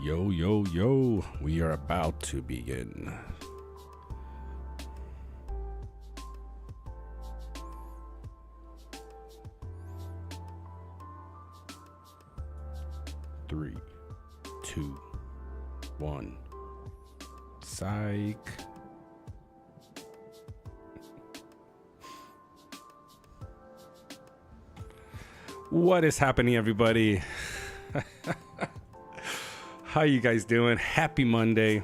Yo, yo, yo, we are about to begin. Three, two, one. Psych. What is happening, everybody? How you guys doing? Happy Monday.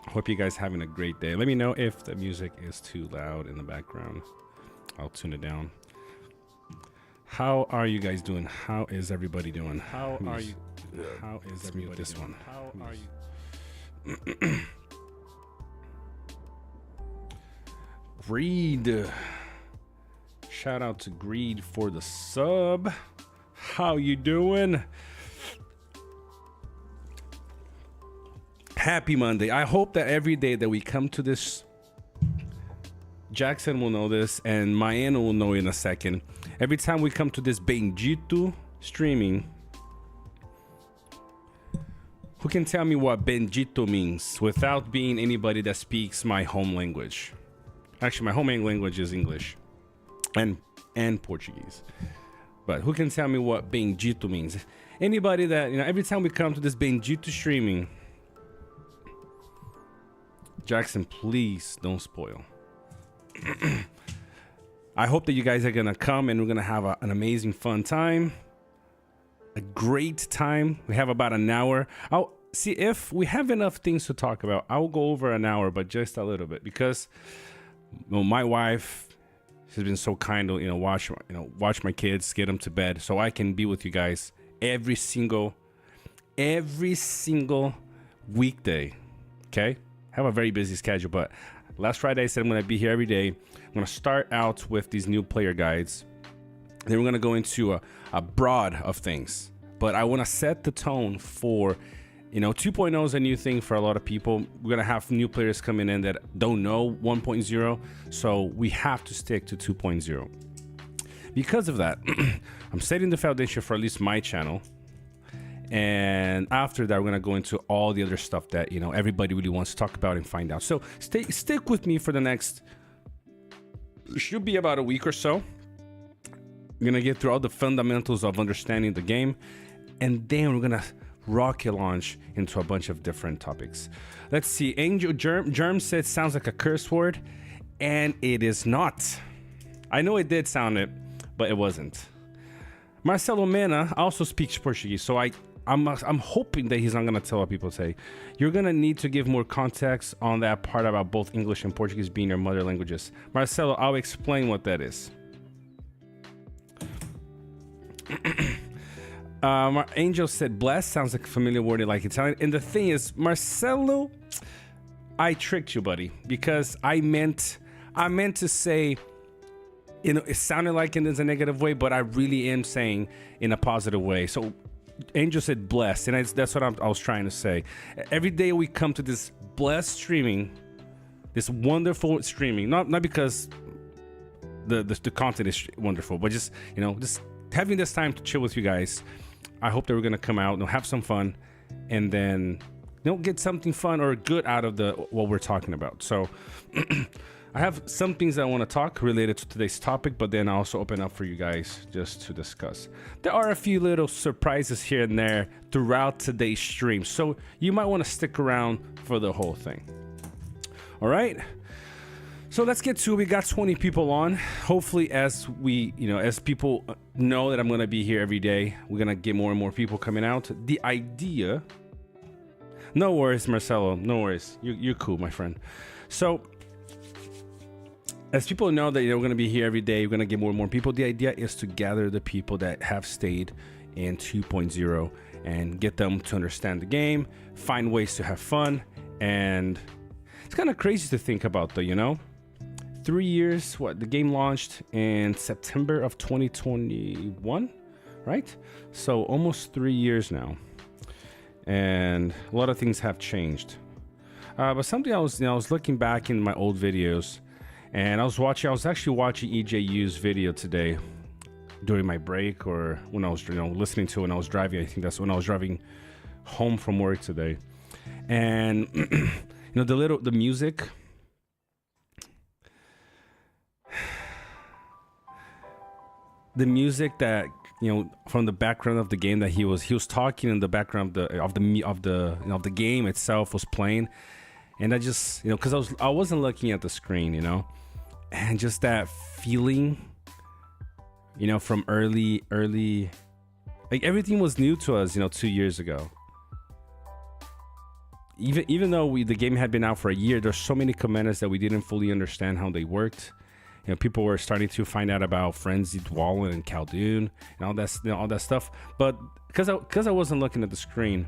Hope you guys having a great day. Let me know if the music is too loud in the background. I'll tune it down. How are you guys doing? How is everybody doing? How is everybody this doing? How are you? Greed. Shout out to Greed for the sub. How you doing? Happy Monday. I hope that every day that we come to this, Jackson will know this and Maena will know in a second. Every time we come to this Bendito streaming, who can tell me what Bendito means without being anybody that speaks my home language? Actually, my home language is English and Portuguese. But who can tell me what Bendito means? Anybody that, every time we come to this Bendito streaming, Jackson, please don't spoil. I hope that you guys are gonna come and we're gonna have an amazing fun time, a great time. We have about an hour. I'll see if we have enough things to talk about. I'll go over an hour, but just a little bit, because my wife has been so kind to watch my kids, get them to bed, so I can be with you guys every single weekday. Okay. Have a very busy schedule, but last Friday I said I'm going to be here every day. I'm going to start out with these new player guides. Then we're going to go into a broad of things, but I want to set the tone for, 2.0 is a new thing for a lot of people. We're going to have new players coming in that don't know 1.0, so we have to stick to 2.0. Because of that, I'm setting the foundation for at least my channel. And after that, we're going to go into all the other stuff that, everybody really wants to talk about and find out. So stick with me for the next, should be about a week or so. We're going to get through all the fundamentals of understanding the game. And then we're going to rocket launch into a bunch of different topics. Let's see. Angel Germ said sounds like a curse word. And it is not. I know it did sound it, but it wasn't. Marcelo Mena also speaks Portuguese, so I'm hoping that he's not going to tell what people say. You're going to need to give more context on that part about both English and Portuguese being your mother languages. Marcelo, I'll explain what that is. Angel said bless sounds like a familiar word like Italian. And the thing is, Marcelo, I tricked you, buddy, because I meant to say, it sounded like it in a negative way, but I really am saying in a positive way. So Angel said blessed, and that's what I was trying to say. Every day we come to this blessed streaming, this wonderful streaming, not because the content is wonderful, but just having this time to chill with you guys. I hope that we're gonna come out and have some fun, and then get something fun or good out of what we're talking about. So I have some things I want to talk related to today's topic, but then I also open up for you guys just to discuss. There are a few little surprises here and there throughout today's stream, so you might want to stick around for the whole thing. All right. So let's get to it. We got 20 people on. Hopefully, as people know that I'm going to be here every day, we're going to get more and more people coming out. The idea... No worries, Marcelo. No worries. You're cool, my friend. So... as people know that we're going to be here every day, we're going to get more and more people. The idea is to gather the people that have stayed in 2.0 and get them to understand the game, find ways to have fun. And it's kind of crazy to think about, though, 3 years, the game launched in September of 2021, right? So almost 3 years now. And a lot of things have changed. But something I was looking back in my old videos, and I was actually watching EJU's video today during my break, or when I was listening to when I was driving. I think that's when I was driving home from work today, and the music. The music that from the background of the game that he was talking in the background of the game itself was playing, and I just because I wasn't looking at the screen, and just that feeling, from early, like everything was new to us, 2 years ago. Even though the game had been out for a year, there's so many commanders that we didn't fully understand how they worked. People were starting to find out about Frenzied Wallen and Khaldun and all that stuff. But because I wasn't looking at the screen,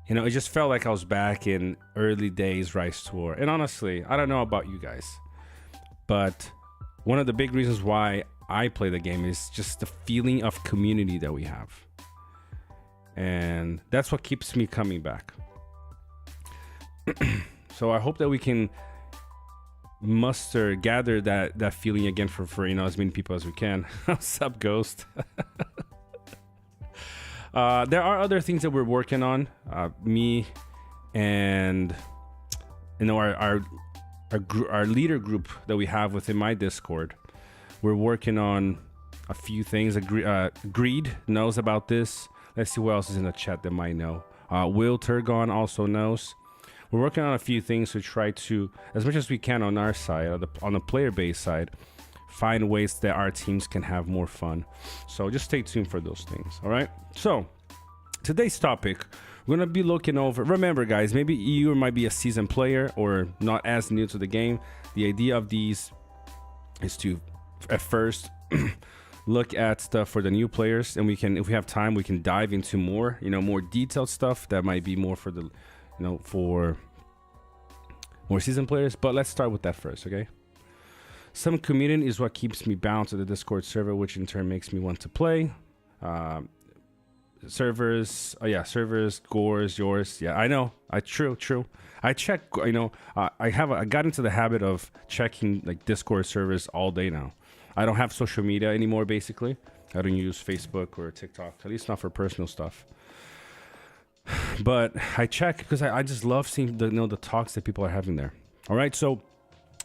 it just felt like I was back in early days Rise Tour. And honestly, I don't know about you guys, but one of the big reasons why I play the game is just the feeling of community that we have. And that's what keeps me coming back. So I hope that we can gather that feeling again for as many people as we can. What's up, Ghost? There are other things that we're working on, me and our leader group that we have within my Discord. We're working on a few things. Greed knows about this. Let's see who else is in the chat that might know. Will Turgon also knows. We're working on a few things to try to, as much as we can on our side, on the player base side, find ways that our teams can have more fun. So just stay tuned for those things. All right. So today's topic, we're going to be looking over. Remember, guys, maybe you might be a seasoned player or not as new to the game. The idea of these is to, at first, look at stuff for the new players, and we can, if we have time, we can dive into more, more detailed stuff that might be more for the, for more seasoned players. But let's start with that first, okay? Some community is what keeps me bound to the Discord server, which in turn makes me want to play. Servers, Gore's, yours. Yeah, I know. True. I check, I got into the habit of checking like Discord servers all day now. I don't have social media anymore, basically. I don't use Facebook or TikTok, at least not for personal stuff. But I check because I just love seeing the talks that people are having there. All right, so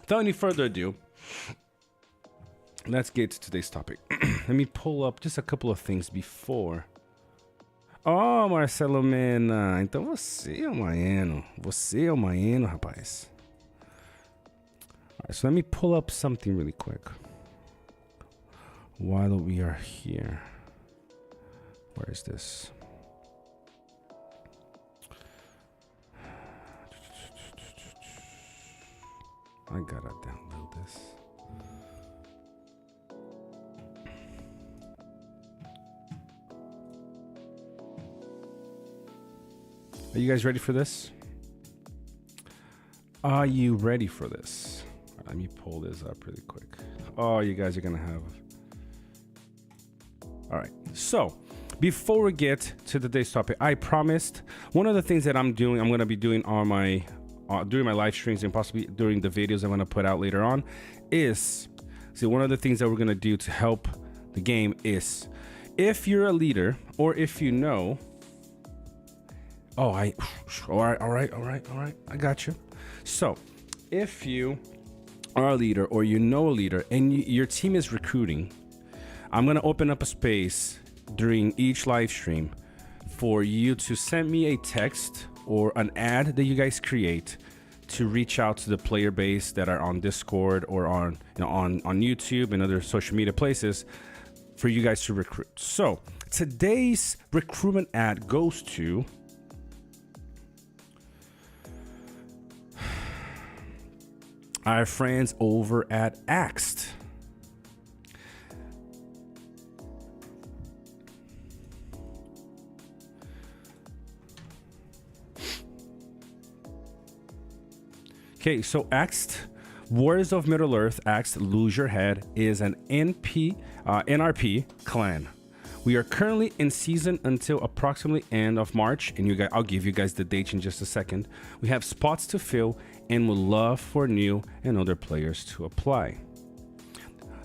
without any further ado, let's get to today's topic. Let me pull up just a couple of things before. Oh, Marcelo Mena, então você é o Maiano. Você é o Maiano, rapaz. All right, so let me pull up something really quick while we are here. Where is this? I gotta download this. Are you guys ready for this? Are you ready for this? Let me pull this up really quick. Oh, you guys are gonna have... All right, so before we get to today's topic, I promised one of the things that I'm going to be doing on my during my live streams and possibly during the videos I'm going to put out later on is, one of the things that we're going to do to help the game is, if you're a leader or if you know, all right, I got you. So if you are a leader or you know a leader and your team is recruiting, I'm going to open up a space during each live stream for you to send me a text or an ad that you guys create to reach out to the player base that are on Discord or on YouTube and other social media places for you guys to recruit. So today's recruitment ad goes to our friends over at Axed. Okay, so Axed, Warriors of Middle-earth, Axed Lose Your Head, is an NRP clan. We are currently in season until approximately end of March, and I'll give you guys the date in just a second. We have spots to fill and would love for new and other players to apply.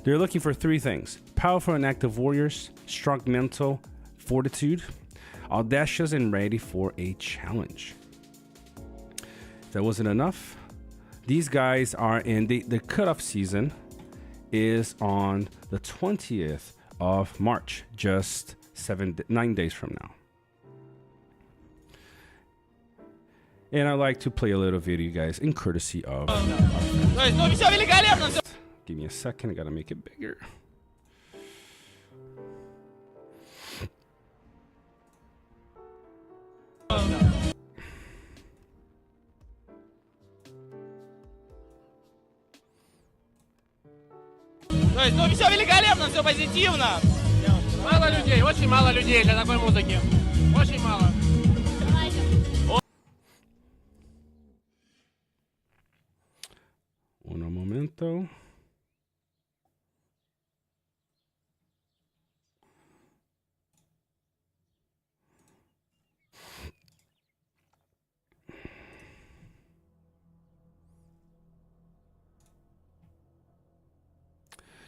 They're looking for three things: powerful and active warriors, strong mental fortitude, audacious and ready for a challenge. If that wasn't enough, these guys are in the cutoff season is on the 20th of March, just 9 days from now. And I like to play a little video, guys, in courtesy of. Give me a second, I gotta make it bigger. То есть, ну, все великолепно, все позитивно. Мало людей, очень мало людей для такой музыки. Очень мало. Un momento.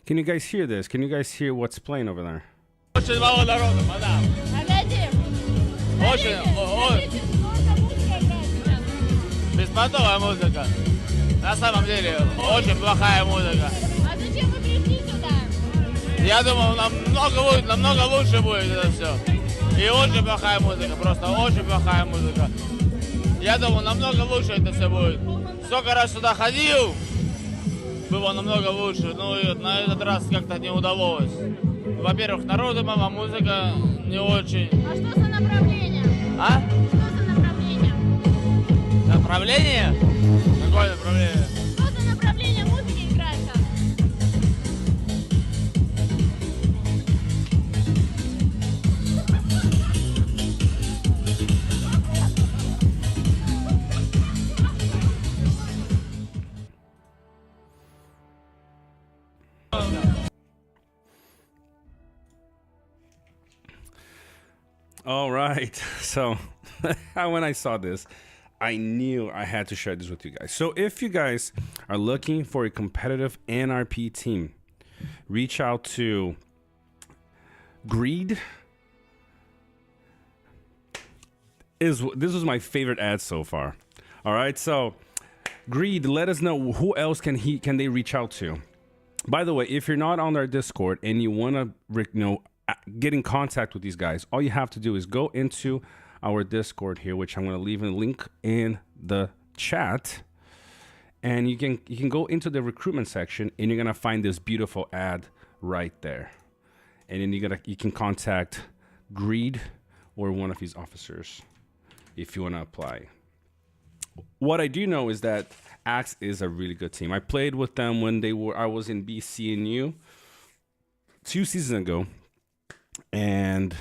Can you guys hear this? Can you guys hear what's playing over there? Очень мало народу, мадам. Очень, беспонтовая музыка. На самом деле, очень плохая музыка. А зачем вы пришли сюда? Я думал, намного лучше будет это все. И очень плохая музыка, просто очень плохая музыка. Я думал, намного лучше это все будет. Сколько раз сюда ходил, было намного лучше. Ну и на этот раз как-то не удалось. Во-первых, народу мало, музыка не очень. А что за направление? А? Что за направление? Направление? Какое направление? Что за направление музыки играет там? All right. So when I saw this, I knew I had to share this with you guys. So if you guys are looking for a competitive NRP team, reach out to Greed. This was my favorite ad so far. All right. So Greed, let us know who else can they reach out to. By the way, if you're not on our Discord and you want to get in contact with these guys, all you have to do is go into our Discord here, which I'm going to leave a link in the chat, and you can go into the recruitment section and you're going to find this beautiful ad right there, and then you can contact Greed or one of his officers if you want to apply. What I do know is that Axe is a really good team. I played with them when I was in BCNU 2 seasons ago. And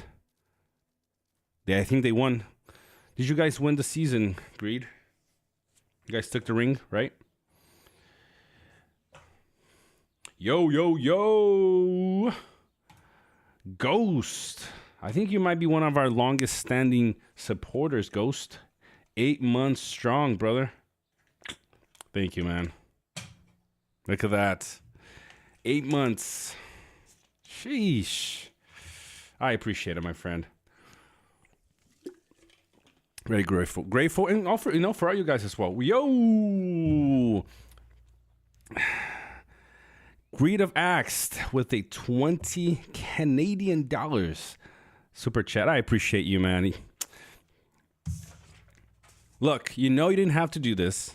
I think they won. Did you guys win the season, Greed? You guys took the ring, right? Yo. Ghost. I think you might be one of our longest standing supporters, Ghost. 8 months strong, brother. Thank you, man. Look at that. 8 months. Sheesh. I appreciate it, my friend. Very grateful, and also, for all you guys as well. Yo, Greed of Axed with a 20 Canadian dollars super chat. I appreciate you, man. Look, you didn't have to do this,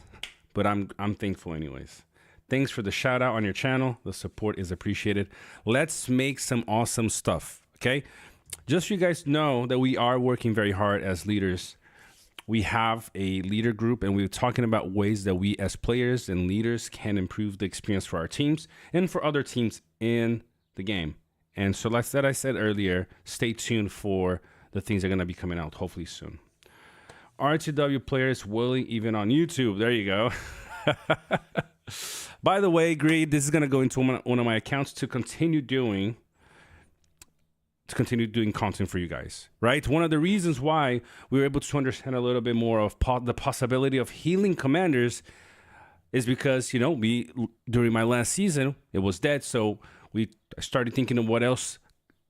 but I'm thankful anyways. Thanks for the shout out on your channel. The support is appreciated. Let's make some awesome stuff. Okay, just so you guys know that we are working very hard as leaders. We have a leader group, and we're talking about ways that we as players and leaders can improve the experience for our teams and for other teams in the game. And so like that I said earlier, stay tuned for the things that are going to be coming out hopefully soon. R2W players willing even on YouTube. There you go. By the way, Greed, this is going to go into one of my accounts to continue doing content for you guys, right? One of the reasons why we were able to understand a little bit more of the possibility of healing commanders is because, during my last season, it was dead. So I started thinking of what else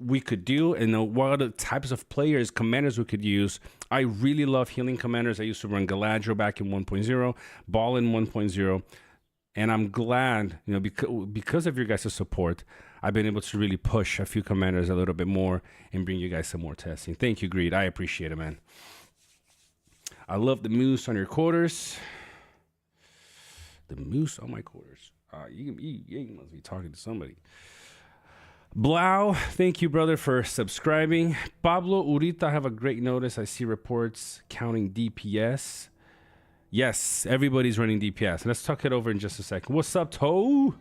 we could do and what other types of players, commanders we could use. I really love healing commanders. I used to run Galadriel back in 1.0, Ball in 1.0, and I'm glad, because of your guys' support, I've been able to really push a few commanders a little bit more and bring you guys some more testing. Thank you, Greed. I appreciate it, man. I love the moose on your quarters. The moose on my quarters. You must be talking to somebody. Blau, thank you, brother, for subscribing. Pablo Urita, have a great notice. I see reports counting DPS. Yes, everybody's running DPS. Let's talk it over in just a second. What's up, Toe?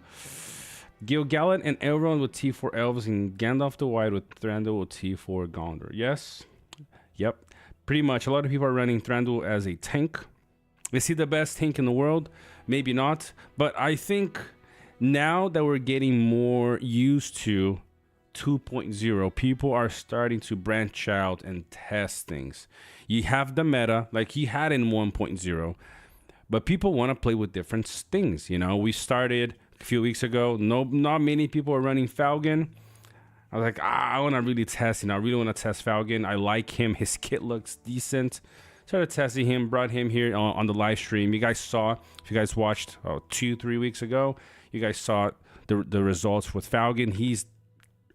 Gil-galad and Elrond with T4 Elves and Gandalf the White with Thranduil with T4 Gondor. Yes. Yep. Pretty much. A lot of people are running Thranduil as a tank. Is he the best tank in the world? Maybe not. But I think now that we're getting more used to 2.0, people are starting to branch out and test things. You have the meta like he had in 1.0, but people want to play with different things. We started a few weeks ago. Not many people are running Falcon. I was like, I want to really test. I really want to test Falcon. I like him. His kit looks decent. Started testing him. Brought him here on the live stream. You guys saw, if you guys watched 2-3 weeks ago, you guys saw the results with Falcon. He's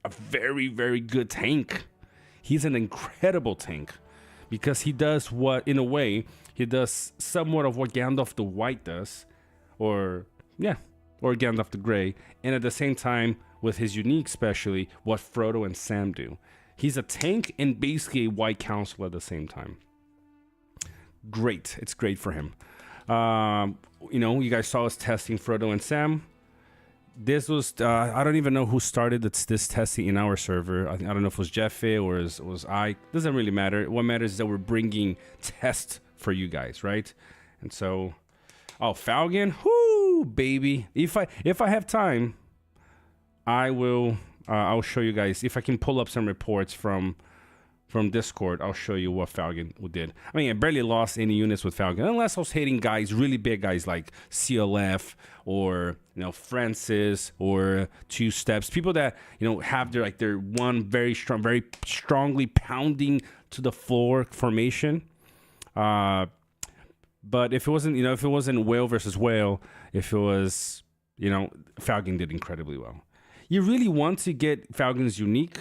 a very, very good tank. He's an incredible tank because he does what, in a way, he does somewhat of what Gandalf the White does, or Gandalf the Grey, and at the same time, with his unique especially, what Frodo and Sam do. He's a tank and basically a White Council at the same time. Great. It's great for him. You guys saw us testing Frodo and Sam. This was, I don't even know who started this testing in our server. I don't know if it was Jeffe or it was I. Doesn't really matter. What matters is that we're bringing tests for you guys, right? And so, Falcon, whoo, baby. If I have time, I will. I'll show you guys if I can pull up some reports from Discord. I'll show you what Falcon did. I mean, I barely lost any units with Falcon, unless I was hitting guys, really big guys like CLF or Francis or Two Steps. People that have their one very strongly pounding to the floor formation. But if it wasn't whale versus whale, if it was Falcon did incredibly well. You really want to get Falcon's unique.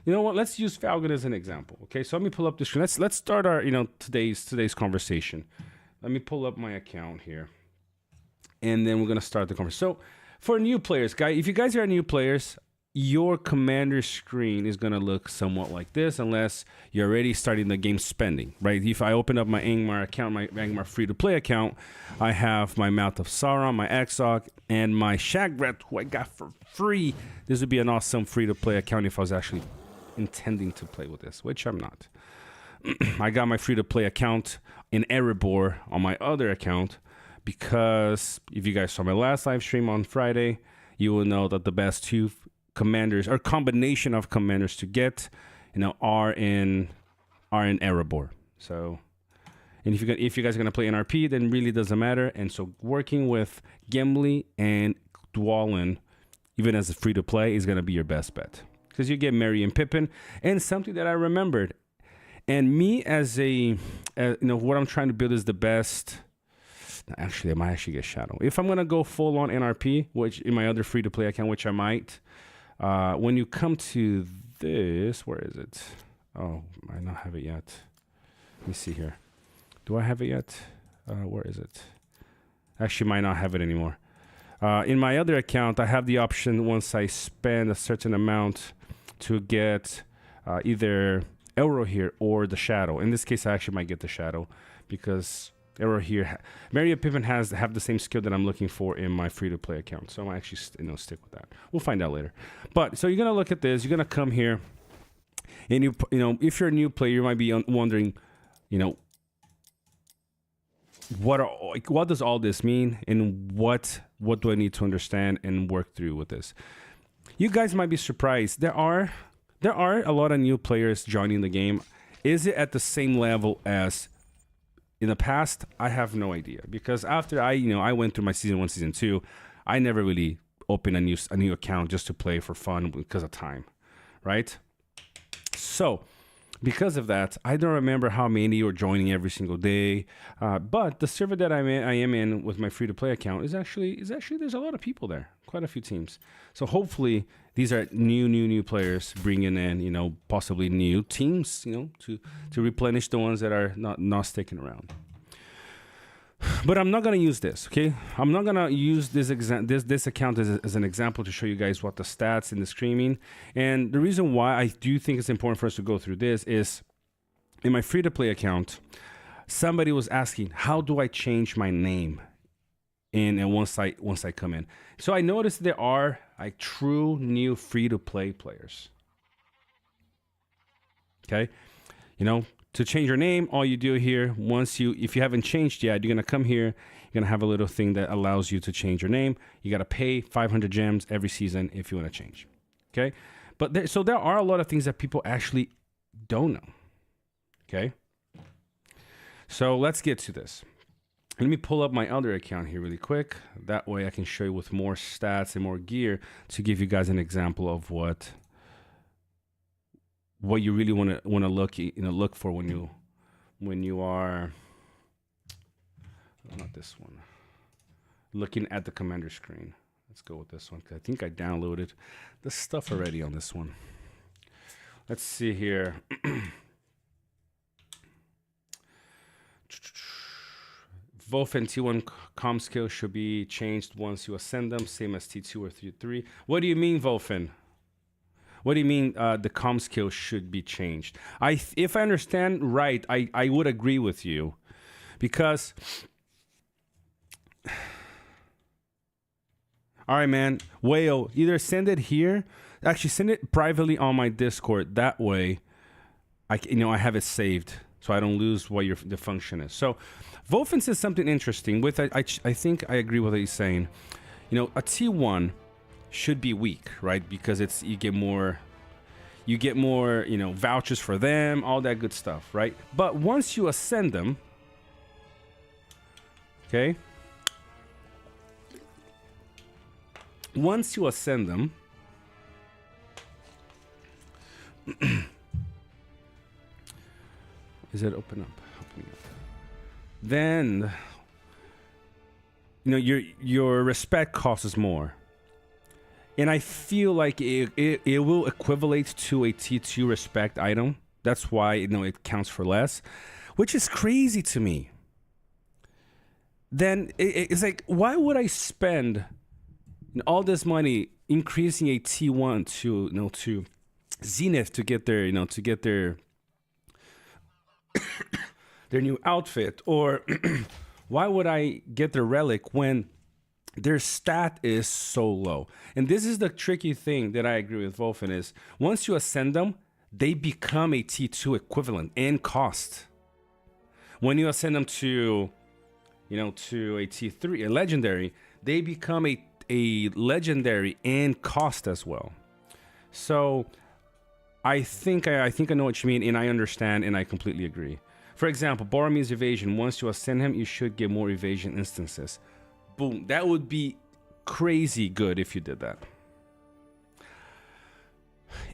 You know what? Let's use Falcon as an example. Okay, so let me pull up the screen. Let's start our today's conversation. Let me pull up my account here, and then we're gonna start the conversation. So for new players, if you guys are new players, your commander screen is gonna look somewhat like this, unless you're already starting the game spending, right? If I open up my Angmar account, my Angmar free-to-play account, I have my Mouth of Sauron, my Exarch, and my Shagrat, who I got for free. This would be an awesome free-to-play account if I was actually intending to play with this, which I'm not. I got my free-to-play account in Erebor on my other account because if you guys saw my last live stream on Friday, you will know that the best two commanders or combination of commanders to get are in Erebor. So, and if you guys are gonna play NRP, then really doesn't matter. And so working with Gimli and Dwalin, even as a free to play, is gonna be your best bet because you get Merry and Pippin. And something that I remembered, and me as what I'm trying to build is the best. Actually, I might actually get Shadow if I'm gonna go full on NRP, which in my other free to play account, which I might. When you come to this, where is it? Oh, I don't have it yet. Let me see here. Do I have it yet? Where is it? Actually, might not have it anymore. In my other account, I have the option once I spend a certain amount to get either Elro here or the Shadow. In this case, I actually might get the Shadow because Elro here, Merry and Pippin have the same skill that I'm looking for in my free-to-play account. So I might actually stick with that. We'll find out later. But so you're gonna look at this. You're gonna come here, and if you're a new player, you might be wondering, what does all this mean, and what do I need to understand and work through with this? You guys might be surprised. There are a lot of new players joining the game. Is it at the same level as in the past? I have no idea, because after I went through my season 1, season 2, I never really opened a new account just to play for fun because of time, right? So because of that, I don't remember how many are joining every single day. But the server that I am in with my free-to-play account is actually there's a lot of people there, quite a few teams. So hopefully these are new players bringing in, possibly new teams, to replenish the ones that are not sticking around. But I'm not gonna use this, okay? I'm not gonna use this account as an example to show you guys what the stats and the screaming. And the reason why I do think it's important for us to go through this is, in my free-to-play account, somebody was asking, how do I change my name? And once I come in, so I noticed there are like true new free-to-play players. Okay, to change your name, all you do here, if you haven't changed yet, you're gonna come here, you're gonna have a little thing that allows you to change your name. You gotta pay 500 gems every season if you wanna change. Okay, but there are a lot of things that people actually don't know. Okay, so let's get to this. Let me pull up my other account here really quick. That way I can show you with more stats and more gear to give you guys an example of what you really want to look for when you are not this one, looking at the commander screen. Let's go with this one because I think I downloaded the stuff already on this one. Let's see here. Wolf and T1 comm skills should be changed once you ascend them, same as T2 or T3. What do you mean, Wolfen? What do you mean the comm skill should be changed? If I understand right, I would agree with you. Because, all right, man, Whale, either send it here, actually send it privately on my Discord. That way, I have it saved, so I don't lose what the function is. So, Wolfen says something interesting. I think I agree with what he's saying. A T1 should be weak, right? Because you get more, vouchers for them, all that good stuff, right? But once you ascend them, okay? Once you ascend them, is it open up? Then, your respect costs more. And I feel like it will equivalent to a T2 respect item. That's why it counts for less, which is crazy to me. Then it's like, why would I spend all this money increasing a T1 to Zenith to get their their new outfit, or why would I get the relic when their stat is so low? And this is the tricky thing that I agree with Wolfen is, once you ascend them, they become a T2 equivalent in cost. When you ascend them to a T3, a legendary, they become a legendary in cost as well. So I think I know what you mean, and I understand, and I completely agree. For example, Boromir's evasion, once you ascend him, you should get more evasion instances. Boom. That would be crazy good if you did that.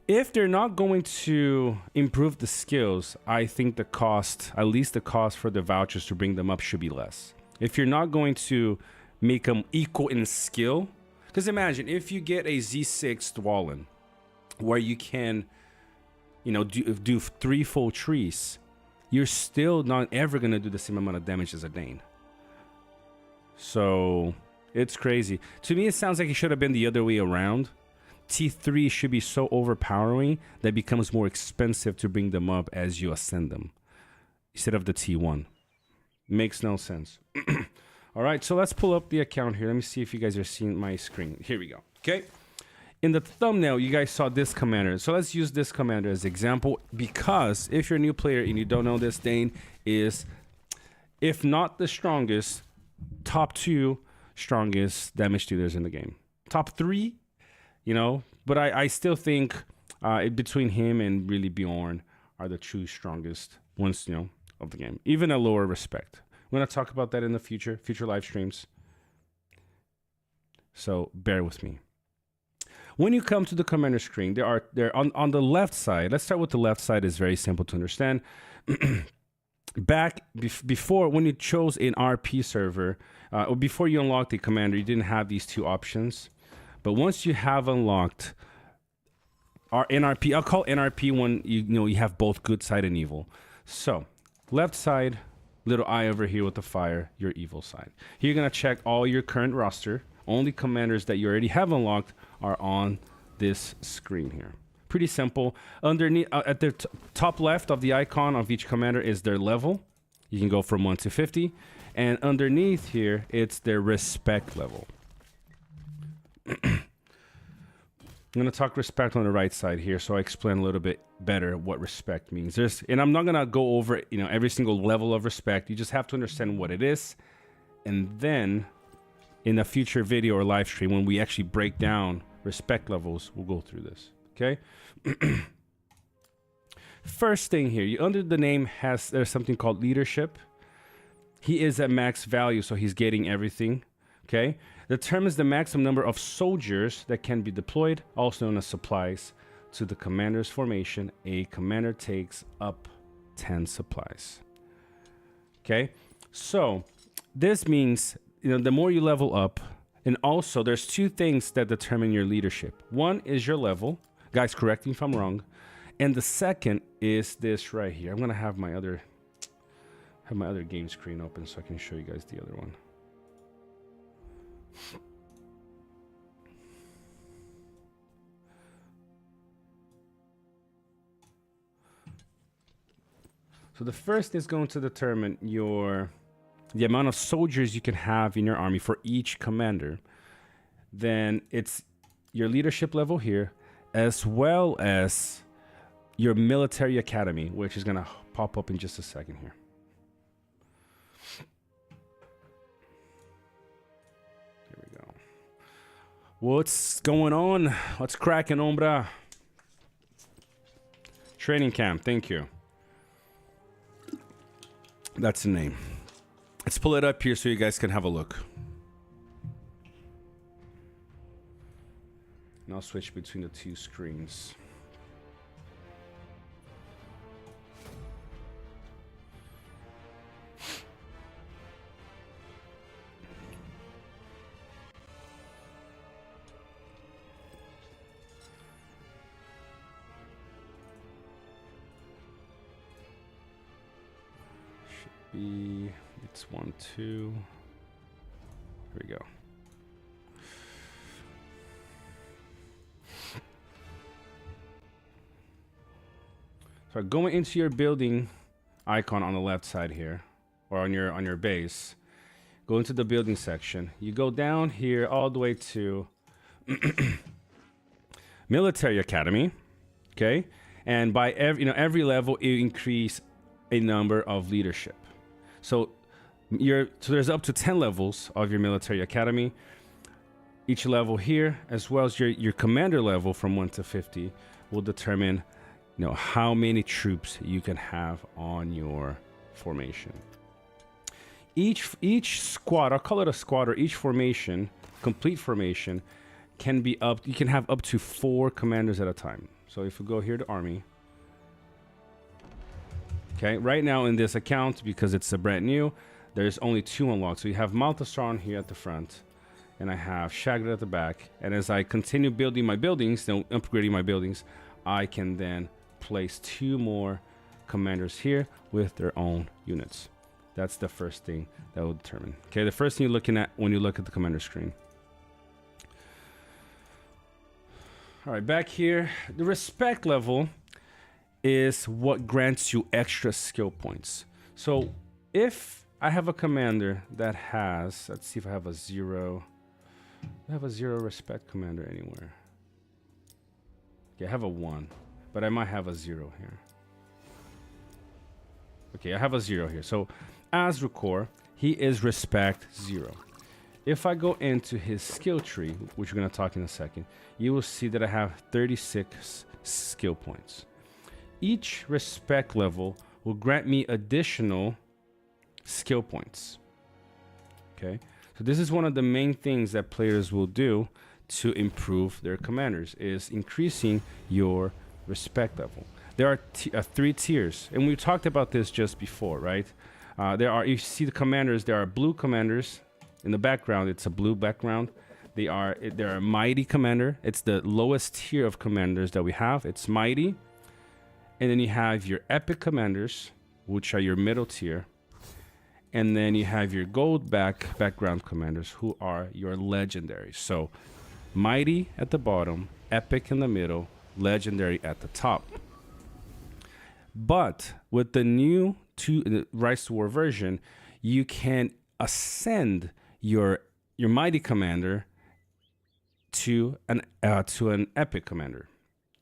If they're not going to improve the skills, I think the cost, at least the cost for the vouchers to bring them up, should be less. If you're not going to make them equal in skill, because imagine if you get a Z6 Dwalin, where you can, do 3 full trees, you're still not ever going to do the same amount of damage as a Dane. So it's crazy. To me, it sounds like it should have been the other way around. T3 should be so overpowering that it becomes more expensive to bring them up as you ascend them, instead of the T1. Makes no sense. All right, so let's pull up the account here. Let me see if you guys are seeing my screen. Here we go. Okay. In the thumbnail, you guys saw this commander. So let's use this commander as example, because if you're a new player and you don't know this, Dane is, if not the strongest, top 2 strongest damage dealers in the game. Top 3, but I still think between him and really Bjorn are the true strongest ones, of the game. Even a lower respect. We're going to talk about that in the future live streams. So bear with me. when you come to the commander screen, they're on the left side. Let's start with the left side. It's very simple to understand. Before, when you chose an RP server, or before you unlocked the commander, you didn't have these two options. But once you have unlocked our NRP, I'll call NRP when you have both good side and evil. So left side, little eye over here with the fire, your evil side. Here you're gonna check all your current roster. Only commanders that you already have unlocked are on this screen here. Pretty simple. Underneath, at the top left of the icon of each commander is their level. You can go from 1 to 50. And underneath here, it's their respect level. I'm going to talk respect on the right side here, so I explain a little bit better what respect means. And I'm not going to go over every single level of respect. You just have to understand what it is. And then in a future video or live stream, when we actually break down respect levels, we'll go through this. Okay. First thing here, under the name there's something called leadership. He is at max value, so he's getting everything. Okay. Determines the maximum number of soldiers that can be deployed, also known as supplies, to the commander's formation. A commander takes up 10 supplies. Okay. So this means, the more you level up, and also there's two things that determine your leadership. One is your level. Guys, correct me if I'm wrong. And the second is this right here. I'm gonna have my other game screen open so I can show you guys the other one. So the first is going to determine the amount of soldiers you can have in your army for each commander. Then it's your leadership level here, as well as your military academy, which is going to pop up in just a second here. Here we go. What's going on? What's cracking, Ombra? Training camp, thank you. That's the name. Let's pull it up here so you guys can have a look. And I'll switch between the two screens. Should be, it's 1, 2. Here we go. So going into your building icon on the left side here, or on your base, go into the building section. You go down here all the way to military academy, okay? And by every level, you increase a number of leadership. So there's up to 10 levels of your military academy. Each level here, as well as your commander level from 1 to 50, will determine how many troops you can have on your formation. Each squad, I'll call it a squad, or each formation, complete formation, you can have up to 4 commanders at a time. So if we go here to army, okay, right now in this account, because it's a brand new, there's only 2 unlocked. So you have Maltasar on here at the front, and I have Shagrat at the back. And as I continue building my buildings, upgrading my buildings, I can then place 2 more commanders here with their own units. That's the first thing that will determine. Okay, the first thing you're looking at when you look at the commander screen. All right, back here, the respect level is what grants you extra skill points. So if I have a commander that has, let's see if I have a 0. I have a 0 respect commander anywhere. Okay, I have a 1. But I might have a 0 here. Okay, I have a 0 here. So Azrukor, he is respect 0. If I go into his skill tree, which we're going to talk in a second, you will see that I have 36 skill points. Each respect level will grant me additional skill points. Okay, so this is one of the main things that players will do to improve their commanders, is increasing your respect level. There are 3 tiers, and we talked about this just before, right? You see the commanders, there are blue commanders. In the background, it's a blue background. They're a mighty commander. It's the lowest tier of commanders that we have. It's mighty. And then you have your epic commanders, which are your middle tier. And then you have your gold background commanders, who are your legendary. So mighty at the bottom, epic in the middle, legendary at the top. But with the new Rise to War version, you can ascend your mighty commander to an epic commander.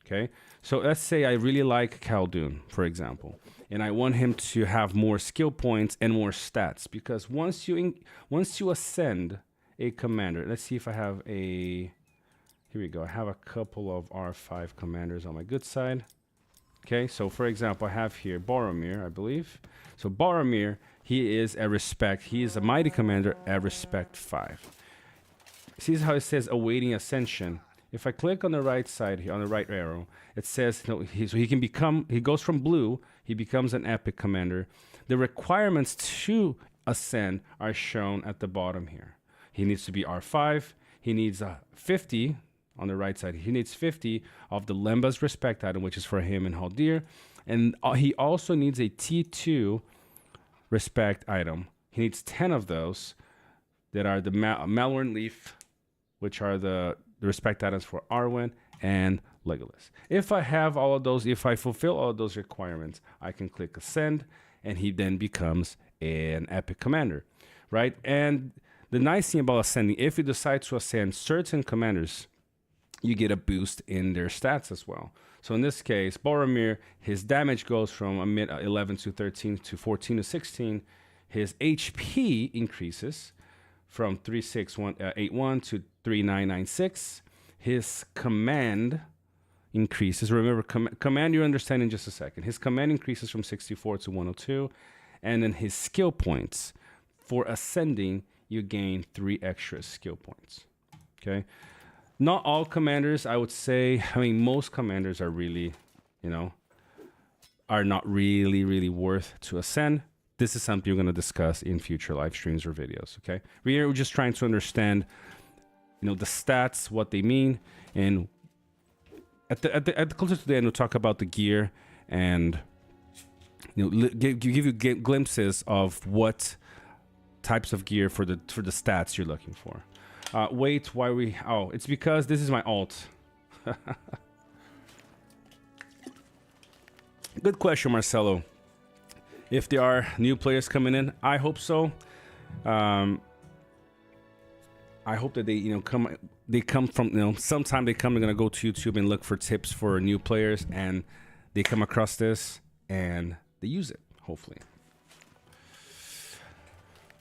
Okay, so let's say I really like Khaldun, for example, and I want him to have more skill points and more stats, because once you ascend a commander, let's see if I have here we go. I have a couple of R5 commanders on my good side. Okay, so for example, I have here Boromir, I believe. So Boromir, he is a mighty commander at respect 5. See how it says awaiting ascension. If I click on the right side here, on the right arrow, it says he goes from blue, he becomes an epic commander. The requirements to ascend are shown at the bottom here. He needs to be R5. He needs 50 on the right side. He needs 50 of the Lemba's respect item, which is for him and Haldir. And he also needs a T2 respect item. He needs 10 of those that are the Malorn Leaf, which are the respect items for Arwen and Legolas. If I have all of those, if I fulfill all of those requirements, I can click ascend, and he then becomes an epic commander, right? And the nice thing about ascending, if you decide to ascend certain commanders, you get a boost in their stats as well. So in this case, Boromir, his damage goes from a mid 11 to 13 to 14 to 16. His HP increases from 3681 to 3996. His command increases. Remember, command you understand in just a second. His command increases from 64 to 102. And then his skill points. For ascending, you gain 3 extra skill points. Okay? Not all commanders, I would say. I mean, most commanders are really, are not really worth to ascend. This is something you're going to discuss in future live streams or videos, okay? We're just trying to understand, the stats, what they mean, and at the closer to the end, we'll talk about the gear and give you glimpses of what types of gear for the stats you're looking for. Wait, why we? Oh, it's because this is my alt. Good question, Marcelo. If there are new players coming in, I hope so. I hope that they, come from, sometime they're gonna go to YouTube and look for tips for new players, and they come across this and they use it, hopefully.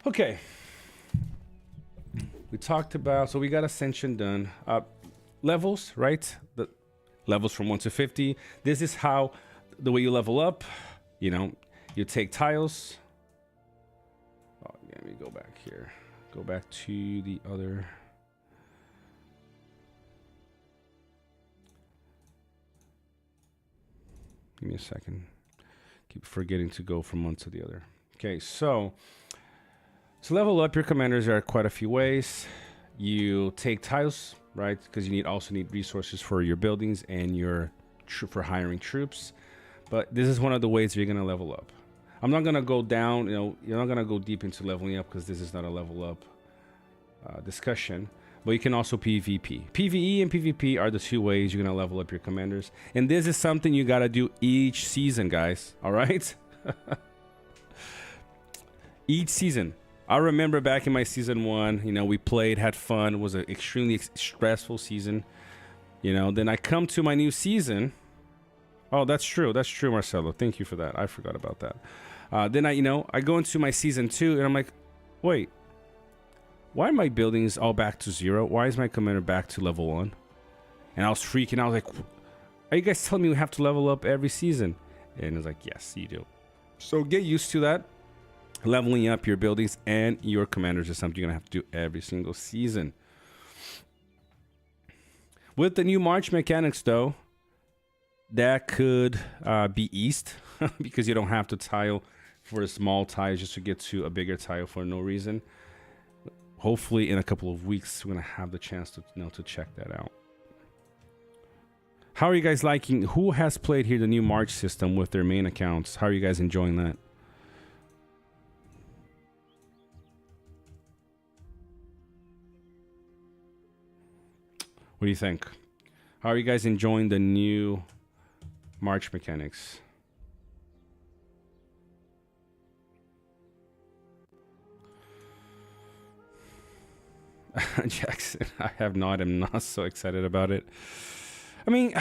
Okay. We talked about, so we got Ascension done. Levels, right? The levels from 1 to 50. This is how, the way you level up, you take tiles. Oh, let me go back here. Go back to the other. Give me a second. Keep forgetting to go from one to the other. Okay, so level up your commanders, there are quite a few ways. You take tiles, right? Because you also need resources for your buildings and for hiring troops. But this is one of the ways you're gonna level up. I'm not gonna go down, you're not gonna go deep into leveling up because this is not a level up discussion. But you can also PvP. PvE and PvP are the 2 ways you're gonna level up your commanders. And this is something you gotta do each season, guys. All right? Each season. I remember back in my season 1, we played, had fun. It was an extremely stressful season. Then I come to my new season. Oh, that's true. That's true, Marcelo. Thank you for that. I forgot about that. Then I go into my season 2 and I'm like, wait, why are my buildings all back to 0? Why is my commander back to level 1? And I was freaking out. I was like, are you guys telling me we have to level up every season? And it's like, yes, you do. So get used to that. Leveling up your buildings and your commanders is something you're going to have to do every single season. With the new March mechanics, though, that could be eased because you don't have to tile for a small tile just to get to a bigger tile for no reason. Hopefully, in a couple of weeks, we're gonna have the chance to to check that out. How are you guys liking? Who has played here the new March system with their main accounts? How are you guys enjoying that? What do you think? How are you guys enjoying the new March mechanics? Jackson, I have not. I'm not so excited about it. I mean,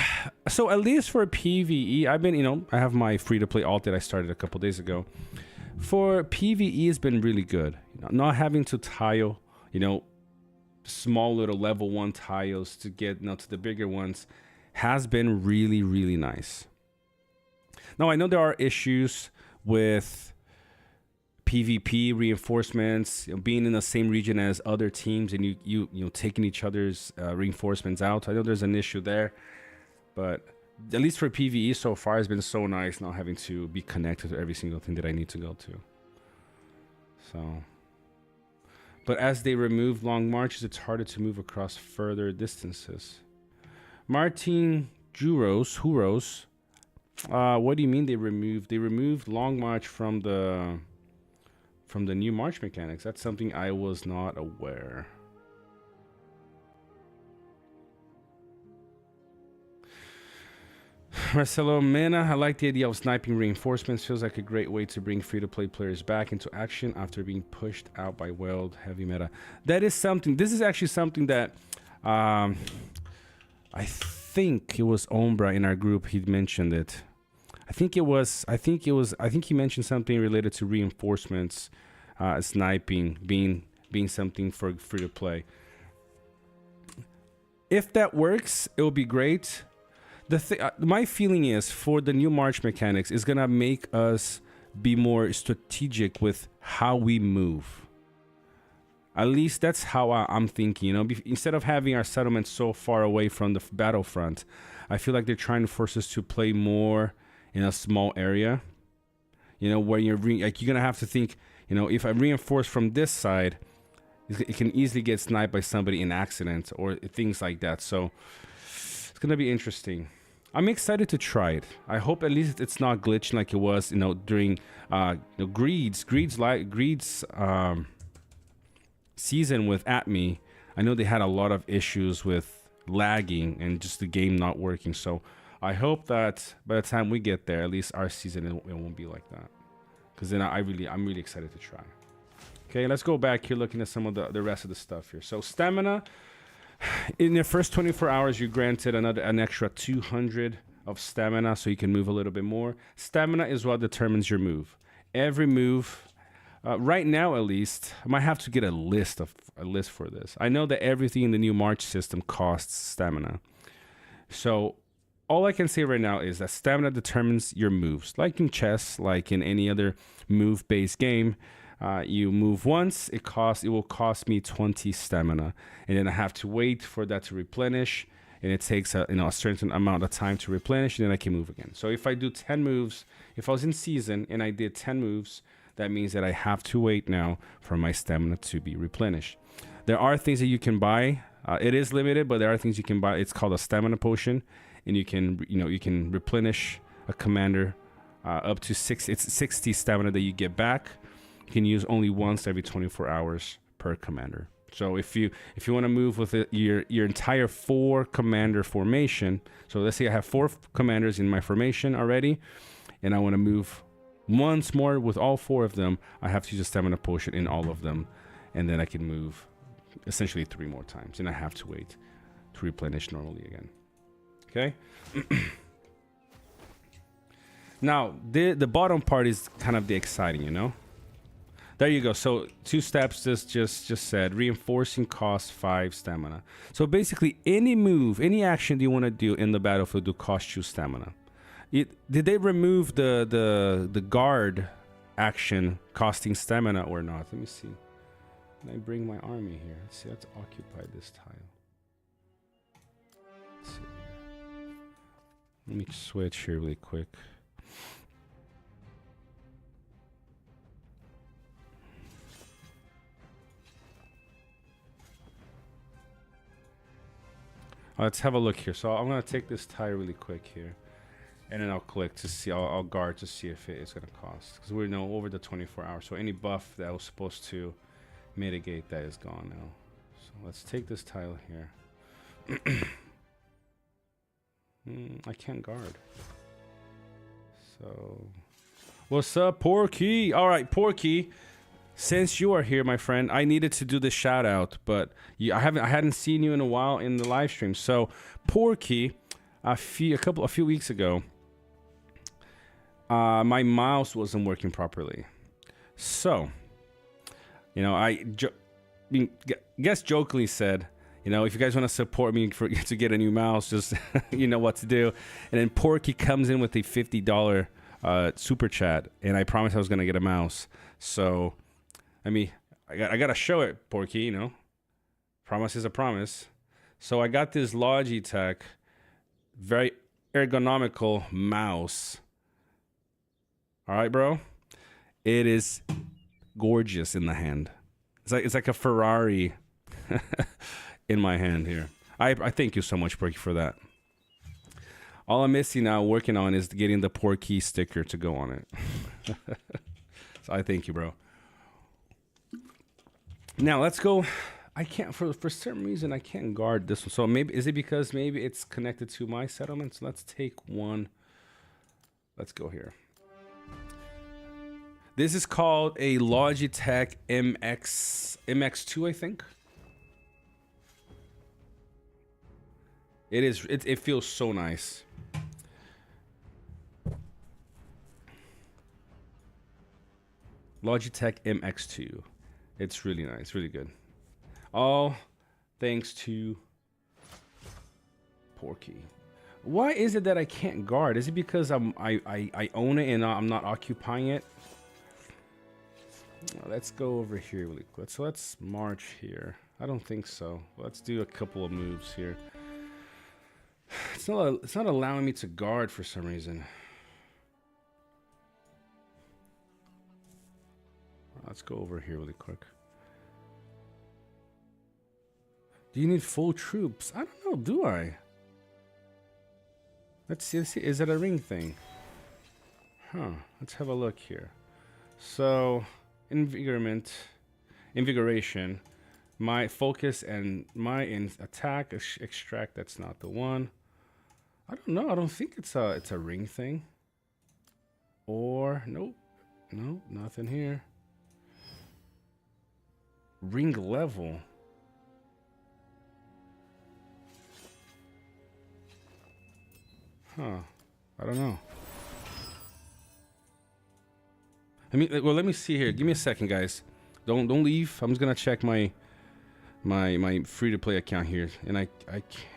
so at least for PvE, I've been, I have my free-to-play alt that I started a couple days ago. For PvE, it's been really good. Not having to tile, small little level 1 tiles to get to the bigger ones has been really, really nice. Now, I know there are issues with PvP reinforcements, being in the same region as other teams and you taking each other's reinforcements out. I know there's an issue there, but at least for PvE so far, it's been so nice not having to be connected to every single thing that I need to go to. So, but as they remove long marches, it's harder to move across further distances. Martin Huros, what do you mean they removed? They removed long march from the new March mechanics. That's something I was not aware. Marcelo Mena, I like the idea of sniping reinforcements. Feels like a great way to bring free-to-play players back into action after being pushed out by wild heavy meta. That is something. This is actually something that I think it was Ombra in our group. He mentioned it. I think he mentioned something related to reinforcements, sniping being something for free-to-play. If that works, it will be great. My feeling is for the new March mechanics is gonna make us be more strategic with how we move. At least that's how I'm thinking. Instead of having our settlements so far away from the battlefront, I feel like they're trying to force us to play more in a small area. Where you're gonna have to think. If I reinforce from this side, it can easily get sniped by somebody in accident or things like that. So it's gonna be interesting. I'm excited to try it. I hope at least it's not glitching like it was, during Greed's season with Atme. I know they had a lot of issues with lagging and just the game not working. So I hope that by the time we get there, at least our season it won't be like that. Because then I'm really excited to try. Okay, let's go back here looking at some of the rest of the stuff here. So stamina. In the first 24 hours, you're granted an extra 200 of stamina, so you can move a little bit more. Stamina is what determines your move. Every move, right now at least, I might have to get a list for this. I know that everything in the new March system costs stamina. So all I can say right now is that stamina determines your moves. Like in chess, like in any other move-based game, you move once, it will cost me 20 stamina, and then I have to wait for that to replenish, and it takes a certain amount of time to replenish, and then I can move again. So if I do 10 moves, if I was in season and I did 10 moves, that means that I have to wait now for my stamina to be replenished. There are things that you can buy. It is limited, but there are things you can buy. It's called a stamina potion, and you can replenish a commander up to 60 stamina that you get back. You can use only once every 24 hours per commander. So if you want to move with your entire 4 commander formation, so let's say I have 4 commanders in my formation already, and I want to move once more with all 4 of them, I have to use a stamina potion in all of them, and then I can move essentially 3 more times, and I have to wait to replenish normally again. Okay. Now the bottom part is kind of the exciting, There you go. So 2 steps just said reinforcing costs 5 stamina. So basically any move, any action you want to do in the battlefield will cost you stamina. Did they remove the guard action costing stamina or not? Let me see. Can I bring my army here? Let's see, let's occupy this tile. Let's see here. Let me switch here really quick. Let's have a look here. So I'm gonna take this tie really quick here, and then I'll click to see. I'll guard to see if it is gonna cost, because we're now over the 24 hours. So any buff that was supposed to mitigate that is gone now. So let's take this tile here. I can't guard. So what's up, Porky? All right, Porky. Since you are here, my friend, I needed to do the shout out, but I hadn't seen you in a while in the live stream. So, Porky, a few weeks ago, my mouse wasn't working properly. So, you know, I guess jokingly said, you know, if you guys want to support me to get a new mouse, just you know what to do. And then Porky comes in with a $50 super chat, and I promised I was gonna get a mouse. So. I mean, I gotta show it, Porky, you know. Promise is a promise. So I got this Logitech, very ergonomical mouse. All right, bro. It is gorgeous in the hand. It's like a Ferrari in my hand here. I thank you so much, Porky, for that. All I'm missing now, working on, is getting the Porky sticker to go on it. So I thank you, bro. Now let's go. I can't for some reason I can't guard this one. So maybe is it because maybe it's connected to my settlement? So let's take one. Let's go here. This is called a Logitech MX2, I think. It feels so nice. Logitech MX2. It's really nice, really good. All thanks to Porky. Why is it that I can't guard? Is it because I own it and I'm not occupying it? Let's go over here really quick. So let's march here. I don't think so. Let's do a couple of moves here. It's not allowing me to guard for some reason. Let's go over here really quick. Do you need full troops? I don't know, do I? Let's see. Is it a ring thing? Huh. Let's have a look here. So, invigoration, my focus and my attack, extract, that's not the one. I don't know. I don't think it's a ring thing. Or, nope. Nope, nothing here. Ring level. Huh. I don't know. I mean, well, let me see here. Give me a second, guys. Don't leave. I'm just gonna check my free-to-play account here, and I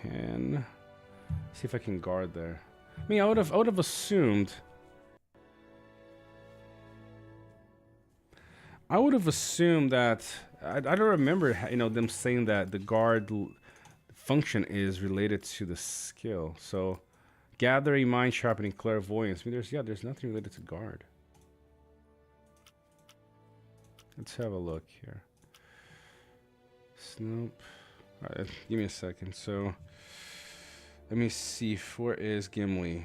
can see if I can guard there. I mean, I would have assumed. I would have assumed that. I don't remember, you know, them saying that the guard function is related to the skill. So, gathering, mind sharpening, clairvoyance. I mean, there's nothing related to guard. Let's have a look here. Nope. All right, give me a second. So, let me see. Where is Gimli?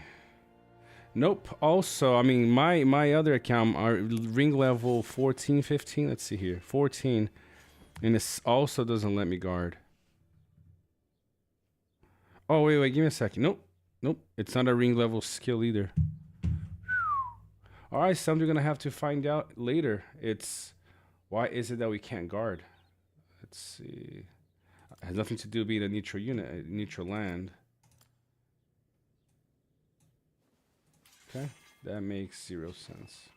Nope. Also, I mean, my other account are ring level 14, 15. Let's see here. 14. And it also doesn't let me guard. Oh, wait. Give me a second. Nope. It's not a ring level skill either. All right, something we're going to have to find out later. Why is it that we can't guard? Let's see. It has nothing to do with being a neutral unit, a neutral land. Okay, that makes 0 sense.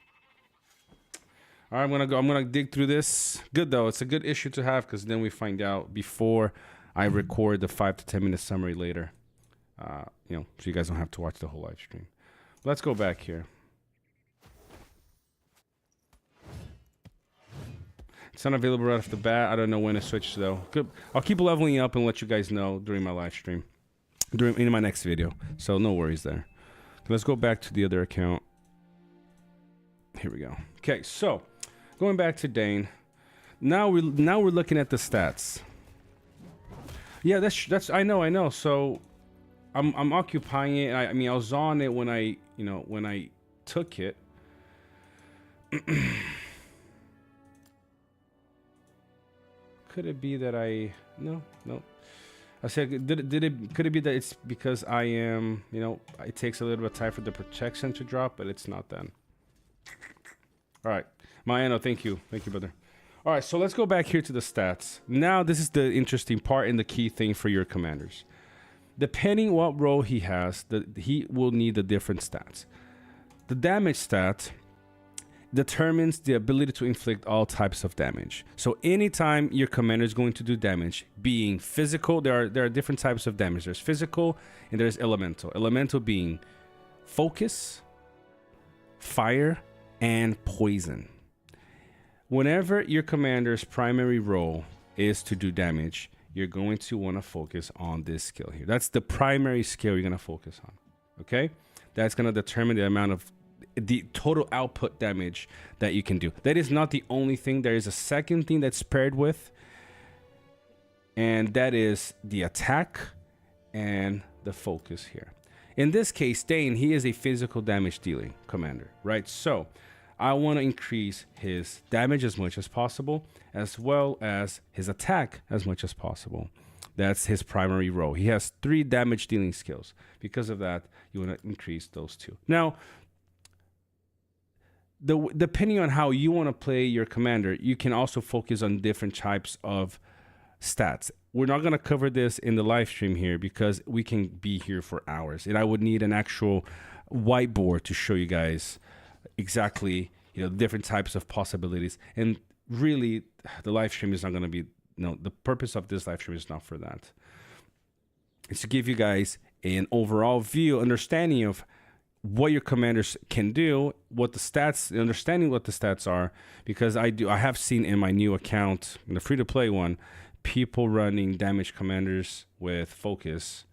All right, I'm gonna dig through this. Good though, it's a good issue to have because then we find out before I record the 5 to 10 minute summary later. You know, so you guys don't have to watch the whole live stream. Let's go back here. It's not available right off the bat. I don't know when to switch though. Good. I'll keep leveling up and let you guys know during my live stream. in my next video. So no worries there. Let's go back to the other account. Here we go. Okay, so going back to Dane. Now we're looking at the stats. Yeah, that's I know. So I'm occupying it. I mean, I was on it when I took it. Could it be that no. I said, could it be that it's because I am, it takes a little bit of time for the protection to drop, but it's not then. All right. Mariano, thank you, brother. All right, so let's go back here to the stats. Now, this is the interesting part and the key thing for your commanders. Depending what role he has, he will need the different stats. The damage stat determines the ability to inflict all types of damage. So anytime your commander is going to do damage, being physical, there are different types of damage. There's physical and there's elemental. Elemental being focus, fire, and poison. Whenever your commander's primary role is to do damage, you're going to want to focus on this skill here. That's the primary skill you're going to focus on. Okay? That's going to determine the amount of the total output damage that you can do. That is not the only thing. There is a second thing that's paired with, and that is the attack and the focus here. In this case, Dane, he is a physical damage dealing commander, right? So I want to increase his damage as much as possible, as well as his attack as much as possible. That's his primary role. He has 3 damage dealing skills. Because of that, you want to increase those 2. Now, depending on how you want to play your commander, you can also focus on different types of stats. We're not going to cover this in the live stream here because we can be here for hours, and I would need an actual whiteboard to show you guys exactly different types of possibilities. And really, the live stream is not going to be the purpose of this live stream is not for that. It's to give you guys an overall view, understanding of what your commanders can do, what the stats, understanding what the stats are, because I have seen in my new account, in the free-to-play one, people running damage commanders with focus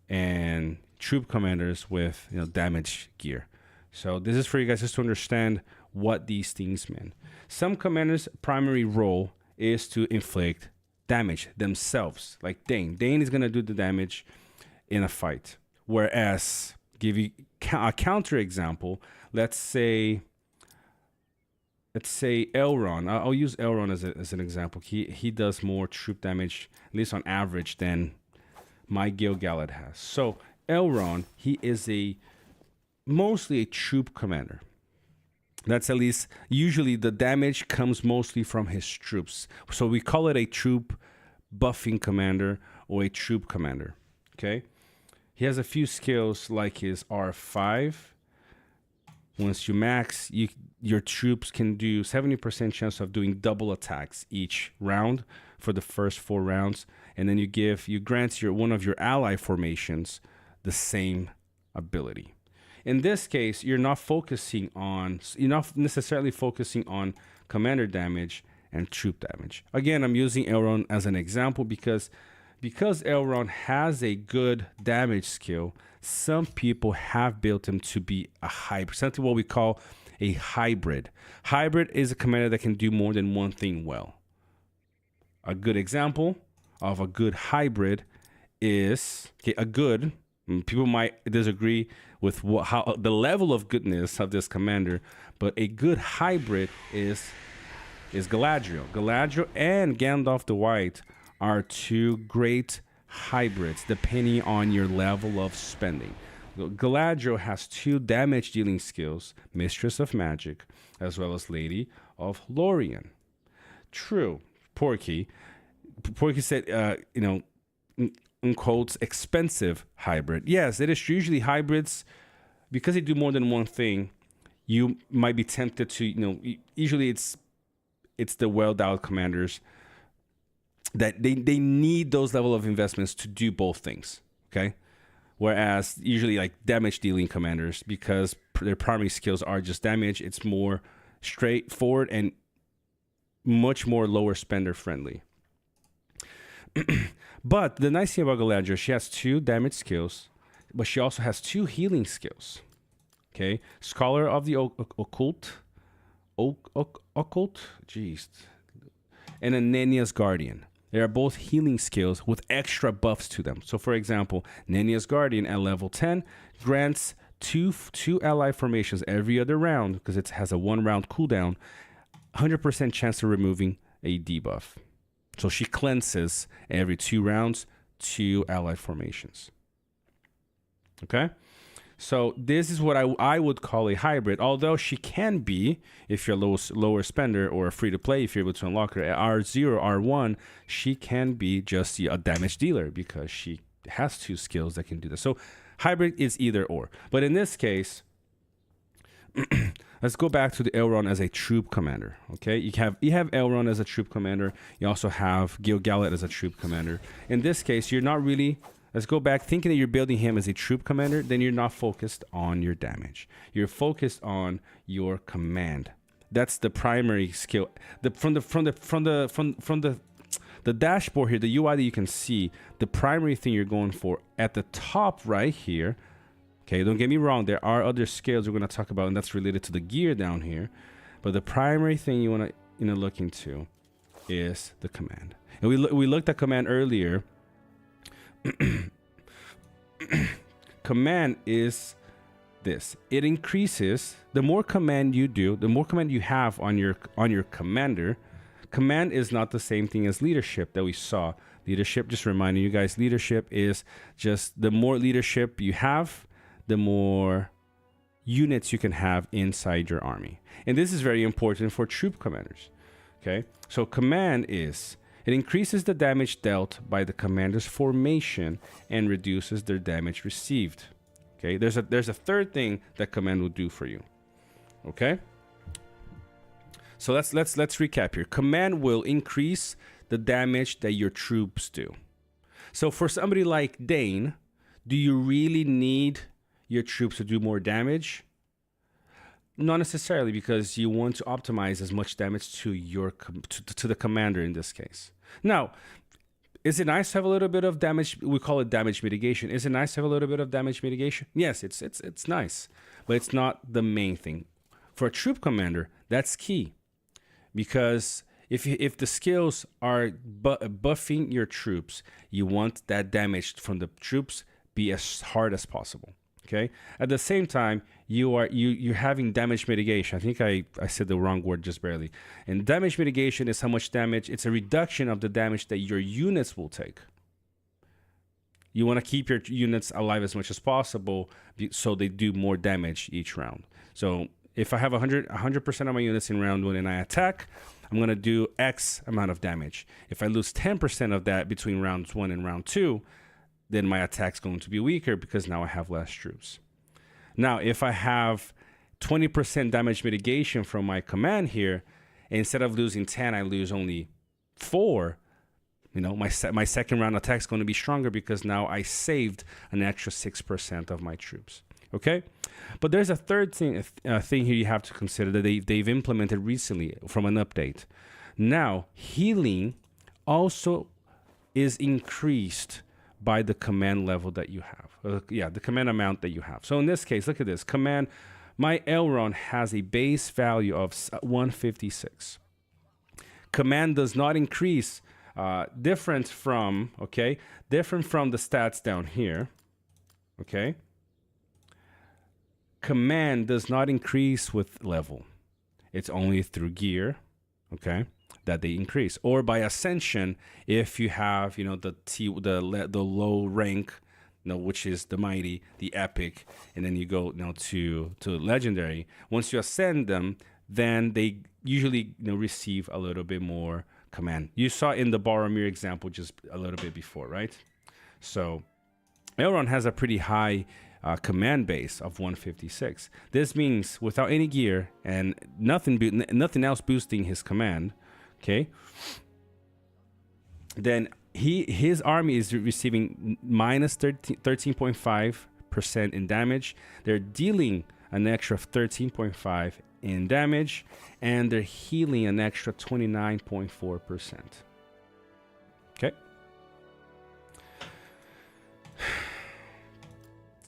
and troop commanders with damage gear. So this is for you guys just to understand what these things mean. Some commanders' primary role is to inflict damage themselves, like Dane. Dane is gonna do the damage in a fight, whereas give you a counter example. Let's say Elrond. I'll use Elrond as an example. He does more troop damage, at least on average, than my Gil-galad has. So Elrond, he is mostly a troop commander. That's at least usually the damage comes mostly from his troops. So we call it a troop buffing commander or a troop commander. Okay. He has a few skills like his R5. Once you max, your troops can do 70% chance of doing double attacks each round for the first 4 rounds. And then you grant one of your ally formations the same ability. In this case, you're not necessarily focusing on commander damage and troop damage. Again, I'm using Elrond as an example because Elrond has a good damage skill. Some people have built him to be a hybrid, something what we call a hybrid. Hybrid is a commander that can do more than one thing well. A good example of a good hybrid is people might disagree with how the level of goodness of this commander, but a good hybrid is Galadriel. Galadriel and Gandalf the White are 2 great hybrids depending on your level of spending. Galadriel has 2 damage dealing skills, Mistress of Magic, as well as Lady of Lorien. True, Porky said, in quotes, expensive hybrid. Yes, it is usually hybrids, because they do more than one thing. You might be tempted to, usually it's the well-dialed commanders that they need those level of investments to do both things. Okay. Whereas usually like damage dealing commanders, because their primary skills are just damage, it's more straightforward and much more lower spender friendly. But the nice thing about Galadriel, she has 2 damage skills, but she also has 2 healing skills. Okay, Scholar of the Occult, jeez, and a Nenya's Guardian. They are both healing skills with extra buffs to them. So, for example, Nenya's Guardian at level 10 grants two ally formations every other round, because it has a 1-round cooldown, 100% chance of removing a debuff. So she cleanses every 2 rounds 2 ally formations. Okay? So this is what I would call a hybrid, although she can be, if you're a lower spender or a free-to-play, if you're able to unlock her at R0, R1, she can be just a damage dealer because she has 2 skills that can do this. So hybrid is either or. But in this case, let's go back to the Elrond as a troop commander. Okay, you have Elrond as a troop commander. You also have Gil-galad as a troop commander. In this case, you're not really... Let's go back thinking that you're building him as a troop commander. Then you're not focused on your damage. You're focused on your command. That's the primary skill. From the dashboard here, the UI that you can see, the primary thing you're going for at the top right here. Okay, don't get me wrong. There are other skills we're going to talk about, and that's related to the gear down here. But the primary thing you want to look into is the command. And we looked at command earlier. Command is this. It increases the more command you do, the more command you have on your commander. Command is not the same thing as leadership that we saw. Leadership, just reminding you guys, leadership is just the more leadership you have, the more units you can have inside your army. And this is very important for troop commanders. Okay, so command is... It increases the damage dealt by the commander's formation and reduces their damage received. Okay, there's a third thing that command will do for you. Okay, so let's recap here. Command will increase the damage that your troops do. So for somebody like Dane, do you really need your troops to do more damage? Not necessarily, because you want to optimize as much damage to your to the commander in this case. Now, is it nice to have a little bit of damage? We call it damage mitigation. Is it nice to have a little bit of damage mitigation? Yes, it's nice, but it's not the main thing. For a troop commander, that's key, because if the skills are buffing your troops, you want that damage from the troops be as hard as possible. Okay. At the same time, you're having damage mitigation. I think I said the wrong word just barely. And damage mitigation is how much damage. It's a reduction of the damage that your units will take. You want to keep your units alive as much as possible so they do more damage each round. So if I have 100% of my units in round 1 and I attack, I'm going to do X amount of damage. If I lose 10% of that between rounds 1 and round 2, then my attack's going to be weaker because now I have less troops. Now, if I have 20% damage mitigation from my command here, instead of losing 10, I lose only 4. My second round attack is going to be stronger because now I saved an extra 6% of my troops. Okay, but there's a third thing here you have to consider that they've implemented recently from an update. Now, healing also is increased by the command level that you have. The command amount that you have. So in this case, look at this. Command, my Elrond has a base value of 156. Command does not increase, different from the stats down here. Okay. Command does not increase with level. It's only through gear. Okay. That they increase, or by ascension if you have the low rank, which is the mighty, the epic, and then you go to legendary. Once you ascend them, then they usually receive a little bit more command. You saw in the Boromir example just a little bit before, right? So Elrond has a pretty high command base of 156. This means without any gear and nothing else boosting his command. Okay, then his army is receiving minus 13.5% in damage. They're dealing an extra 13.5 in damage, and they're healing an extra 29.4%. Okay,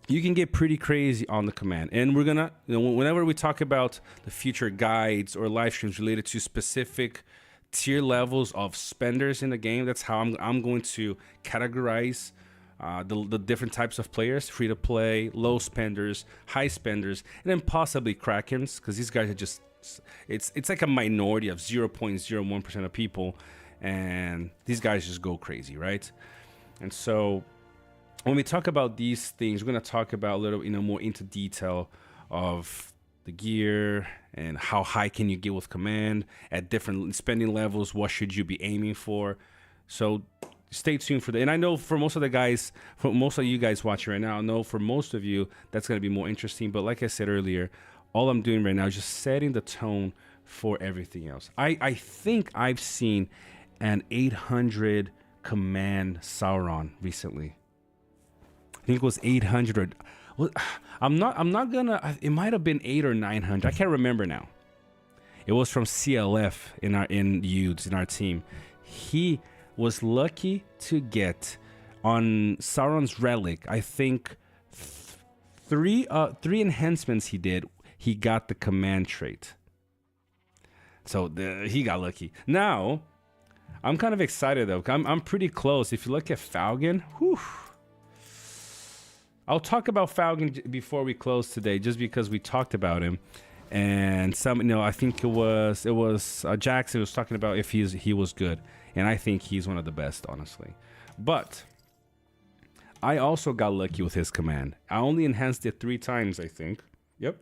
you can get pretty crazy on the command. And we're gonna, whenever we talk about the future guides or live streams related to specific tier levels of spenders in the game, that's how I'm going to categorize the different types of players: free to play, low spenders, high spenders, and then possibly Krakens, because these guys are just, it's like a minority of 0.01% of people, and these guys just go crazy, right? And so when we talk about these things, we're going to talk about a little, more into detail of the gear and how high can you get with command at different spending levels. What should you be aiming for? So stay tuned for that. And I know for most of the guys, for most of you guys watching right now, I know for most of you that's going to be more interesting. But like I said earlier, all I'm doing right now is just setting the tone for everything else. I think I've seen an 800 command Sauron recently. I think it was 800 or I'm not gonna, it might have been 800 or 900. I can't remember now. It was from CLF in our team. He was lucky to get on Sauron's relic, I think three enhancements he did. He got the command trait. So he got lucky. Now, I'm kind of excited though. I'm pretty close. If you look at Falcon, whew. I'll talk about Falcon before we close today, just because we talked about him, and I think it was Jackson was talking about if he was good, and I think he's one of the best, honestly. But I also got lucky with his command. I only enhanced it 3 times, I think. Yep.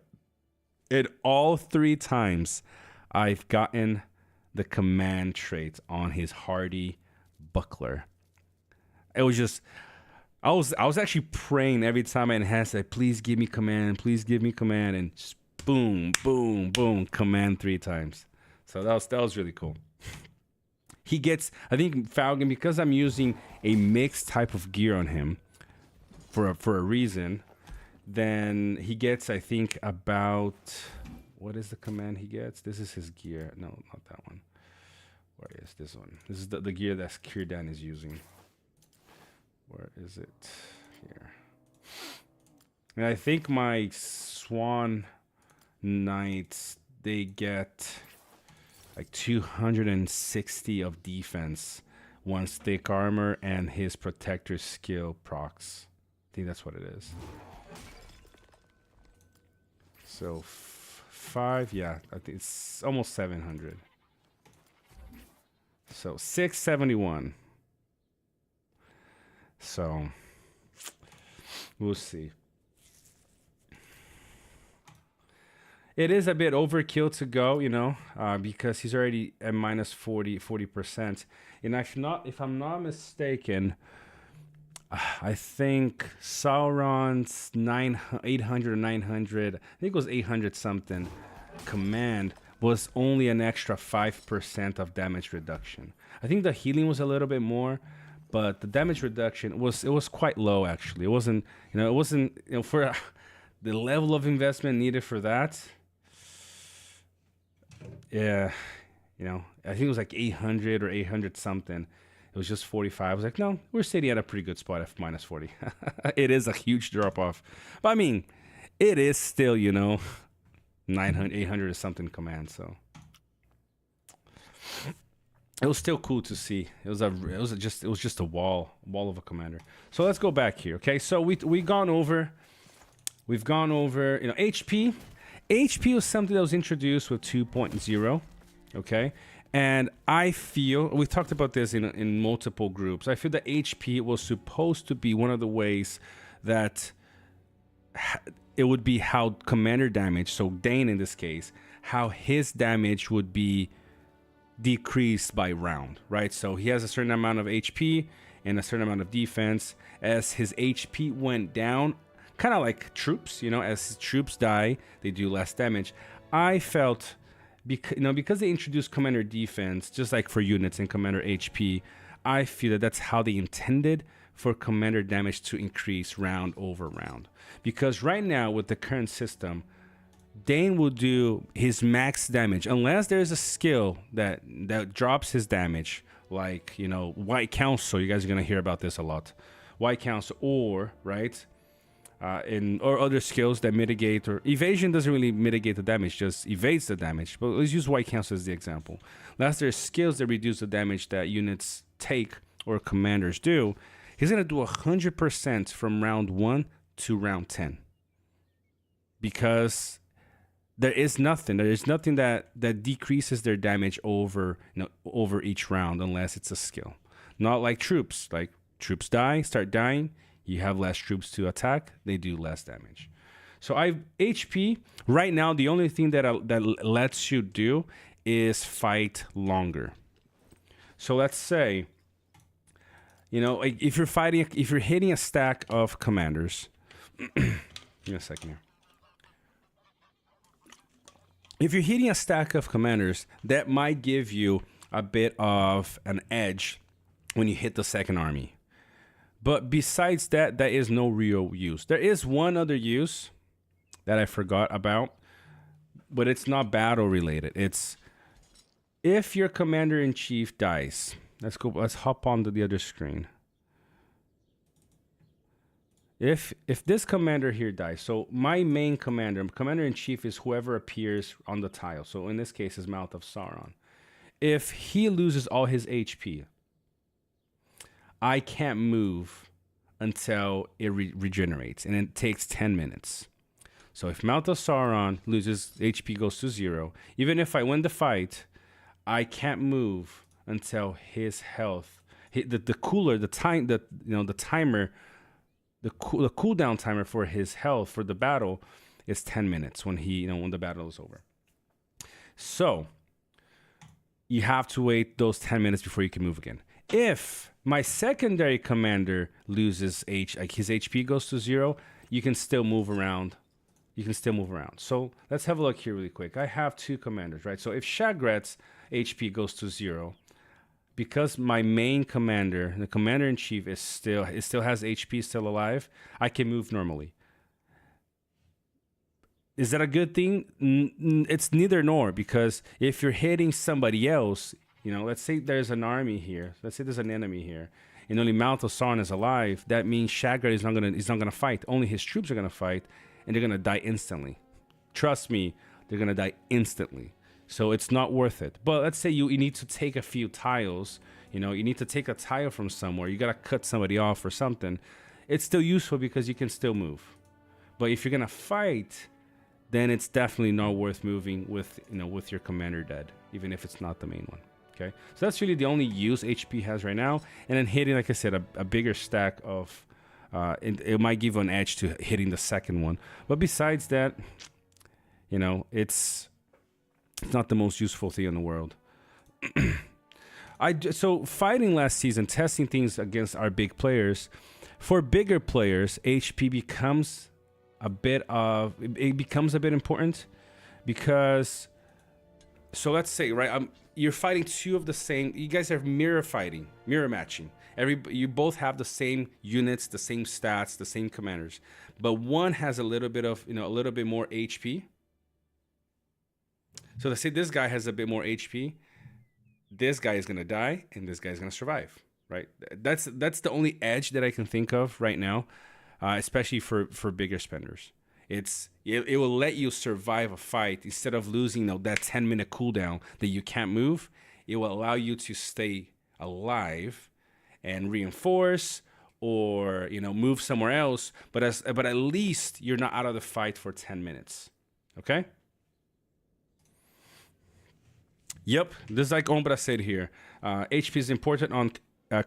And all 3 times, I've gotten the command trait on his hardy buckler. It was just, I was actually praying every time I enhanced it, please give me command, and just boom, boom, boom, command 3 times. So that was really cool. He gets, I think Falcon, because I'm using a mixed type of gear on him for a reason, then he gets, I think, about, what is the command he gets? This is his gear. No, not that one. Where is this one? This is the gear that Kirdan is using. Where is it? Here. And I think my Swan Knights, they get like 260 of defense, 1 thick armor, and his protector skill procs. I think that's what it is. So 5, yeah, I think it's almost 700. So 671. So we'll see. It is a bit overkill to go, because he's already at minus 40%. And if I'm not mistaken, I think Sauron's 800 or 900, I think it was 800 something command was only an extra 5% of damage reduction. I think the healing was a little bit more, but the damage reduction was quite low actually. It wasn't for the level of investment needed for that. Yeah, I think it was like 800 or 800 something. It was just 45. I was like, no, we're sitting at a pretty good spot at minus 40. It is a huge drop off, but I mean, it is still 900, 800 or something command. So it was still cool to see. It was just a wall of a commander. So let's go back here. Okay, so we've gone over HP. HP was something that was introduced with 2.0. Okay, and I feel we've talked about this in multiple groups. I feel that HP was supposed to be one of the ways that it would be how commander damage, so Dane in this case, how his damage would be decreased by round, right? So he has a certain amount of HP and a certain amount of defense. As his HP went down, kind of like troops, as his troops die, they do less damage. I felt, because they introduced commander defense, just like for units in commander HP, I feel that that's how they intended for commander damage to increase round over round. Because right now with the current system, Dane will do his max damage unless there's a skill that drops his damage, like White Council. You guys are gonna hear about this a lot. White Council, or right, or other skills that mitigate, or evasion doesn't really mitigate the damage, just evades the damage. But let's use white council as the example. Unless there's skills that reduce the damage that units take or commanders do, he's gonna do 100% from round 1 to round 10. Because there is nothing that decreases their damage over each round unless it's a skill. Not like troops. Like troops start dying, you have less troops to attack, they do less damage. So HP right now, the only thing that lets you do is fight longer. So let's say, if you're hitting a stack of commanders, give me a second here. If you're hitting a stack of commanders, that might give you a bit of an edge when you hit the second army. But besides that, there is no real use. There is one other use that I forgot about, but it's not battle related. It's if your commander-in-chief dies. Let's hop onto the other screen. If this commander here dies, so my main commander-in-chief is whoever appears on the tile. So in this case, is Mouth of Sauron. If he loses all his HP, I can't move until it regenerates, and it takes 10 minutes. So if Mouth of Sauron loses, HP goes to 0. Even if I win the fight, I can't move until his health, the cooldown timer for his health for the battle is 10 minutes when the battle is over. So you have to wait those 10 minutes before you can move again. If my secondary commander loses his HP goes to 0, you can still move around. So let's have a look here really quick. I have 2 commanders, right? So if Shagrat's HP goes to 0, because my main commander, the commander-in-chief, still has HP, still alive, I can move normally. Is that a good thing? It's neither nor, because if you're hitting somebody else, let's say there's an army here. Let's say there's an enemy here, and only Mouth of Sauron is alive. That means Shagrat is not gonna fight. Only his troops are gonna fight, and they're gonna die instantly. Trust me, they're gonna die instantly. So it's not worth it. But let's say you need to take a few tiles. You need to take a tile from somewhere. You gotta cut somebody off or something. It's still useful because you can still move. But if you're gonna fight, then it's definitely not worth moving with your commander dead, even if it's not the main one. Okay, so that's really the only use HP has right now. And then hitting, like I said, a bigger stack of, it might give an edge to hitting the second one. But besides that, it's not the most useful thing in the world. So fighting last season, testing things against our big players. For bigger players, HP becomes a bit important because, so let's say, right, you're fighting 2 of the same. You guys are mirror matching. You both have the same units, the same stats, the same commanders, but one has a little bit more HP. So let's say this guy has a bit more HP. This guy is gonna die, and this guy is gonna survive. Right? That's the only edge that I can think of right now, especially for bigger spenders. It will let you survive a fight instead of losing that 10-minute cooldown that you can't move. It will allow you to stay alive and reinforce or move somewhere else. But at least you're not out of the fight for 10 minutes. Okay. Yep, this is like Ombra said here. HP is important on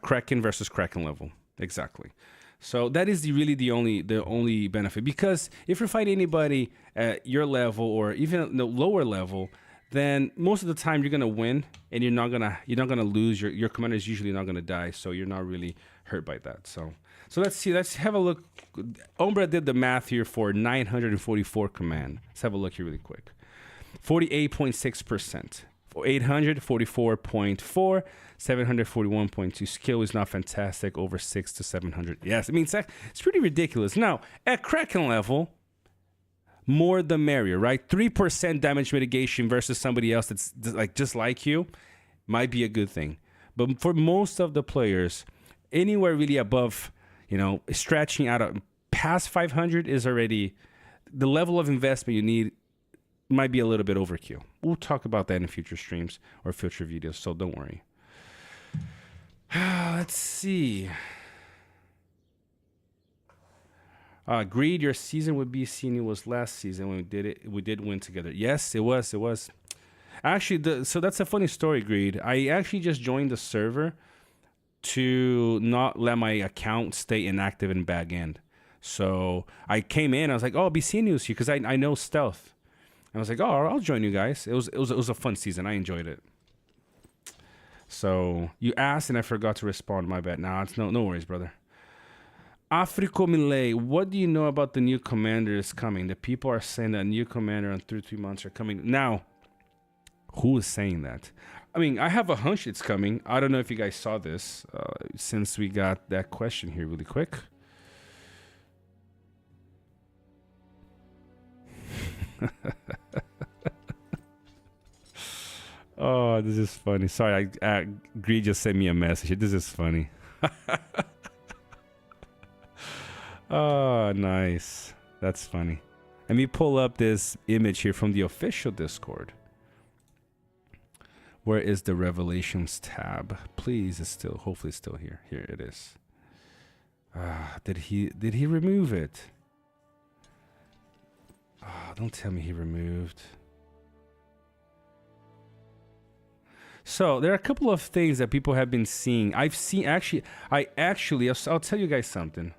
Kraken versus Kraken level. Exactly. So that is really the only benefit, because if you're fighting anybody at your level or even the lower level, then most of the time you're gonna win and you're not gonna lose. Your commander is usually not gonna die, so you're not really hurt by that. So let's see. Let's have a look. Ombra did the math here for 944 command. Let's have a look here really quick. 48.6%. 844.4, 741.2. Skill is not fantastic. Over 6 to 700. Yes, I mean it's pretty ridiculous. Now at Kraken level, more the merrier, right? 3% damage mitigation versus somebody else that's just like you might be a good thing. But for most of the players, anywhere really above, stretching out of past 500 is already the level of investment you need. Might be a little bit overkill. We'll talk about that in future streams or future videos, so don't worry. Let's see. Greed, your season with BCNU was last season when we did it. We did win together. Yes, it was. It was. Actually, so that's a funny story, Greed. I actually just joined the server to not let my account stay inactive in back end. So I came in. I was like, "Oh, BCNU's here," because I know Stealth. I was like, "Oh, I'll join you guys." It was a fun season. I enjoyed it. So you asked and I forgot to respond. My bad. Nah, it's no worries, brother. Africo Millet, what do you know about the new commander is coming? The people are saying that a new commander in 3 months are coming. Now, who is saying that? I mean, I have a hunch it's coming. I don't know if you guys saw this since we got that question here really quick. Oh, this is funny. Sorry, Greed just sent me a message. This is funny. Oh, nice. That's funny. Let me pull up this image here from the official Discord. Where is the Revelations tab? Please, it's still, hopefully it's still here. Here it is. Did he remove it? Oh, don't tell me he removed. So there are a couple of things that people have been seeing. I've seen I'll tell you guys something.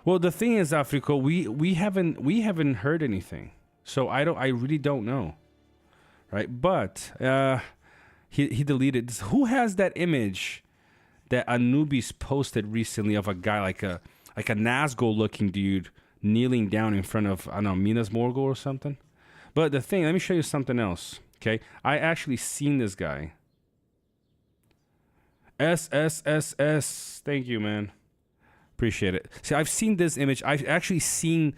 Well, the thing is, Africo, we haven't heard anything. So I really don't know. Right? But he deleted. Who has that image that Anubis posted recently of a guy like a Nazgul looking dude kneeling down in front of, I don't know, Minas Morgul or something? But the thing, let me show you something else. Okay, I actually seen this guy. SSSS. Thank you, man. Appreciate it. See, I've seen this image. I've actually seen,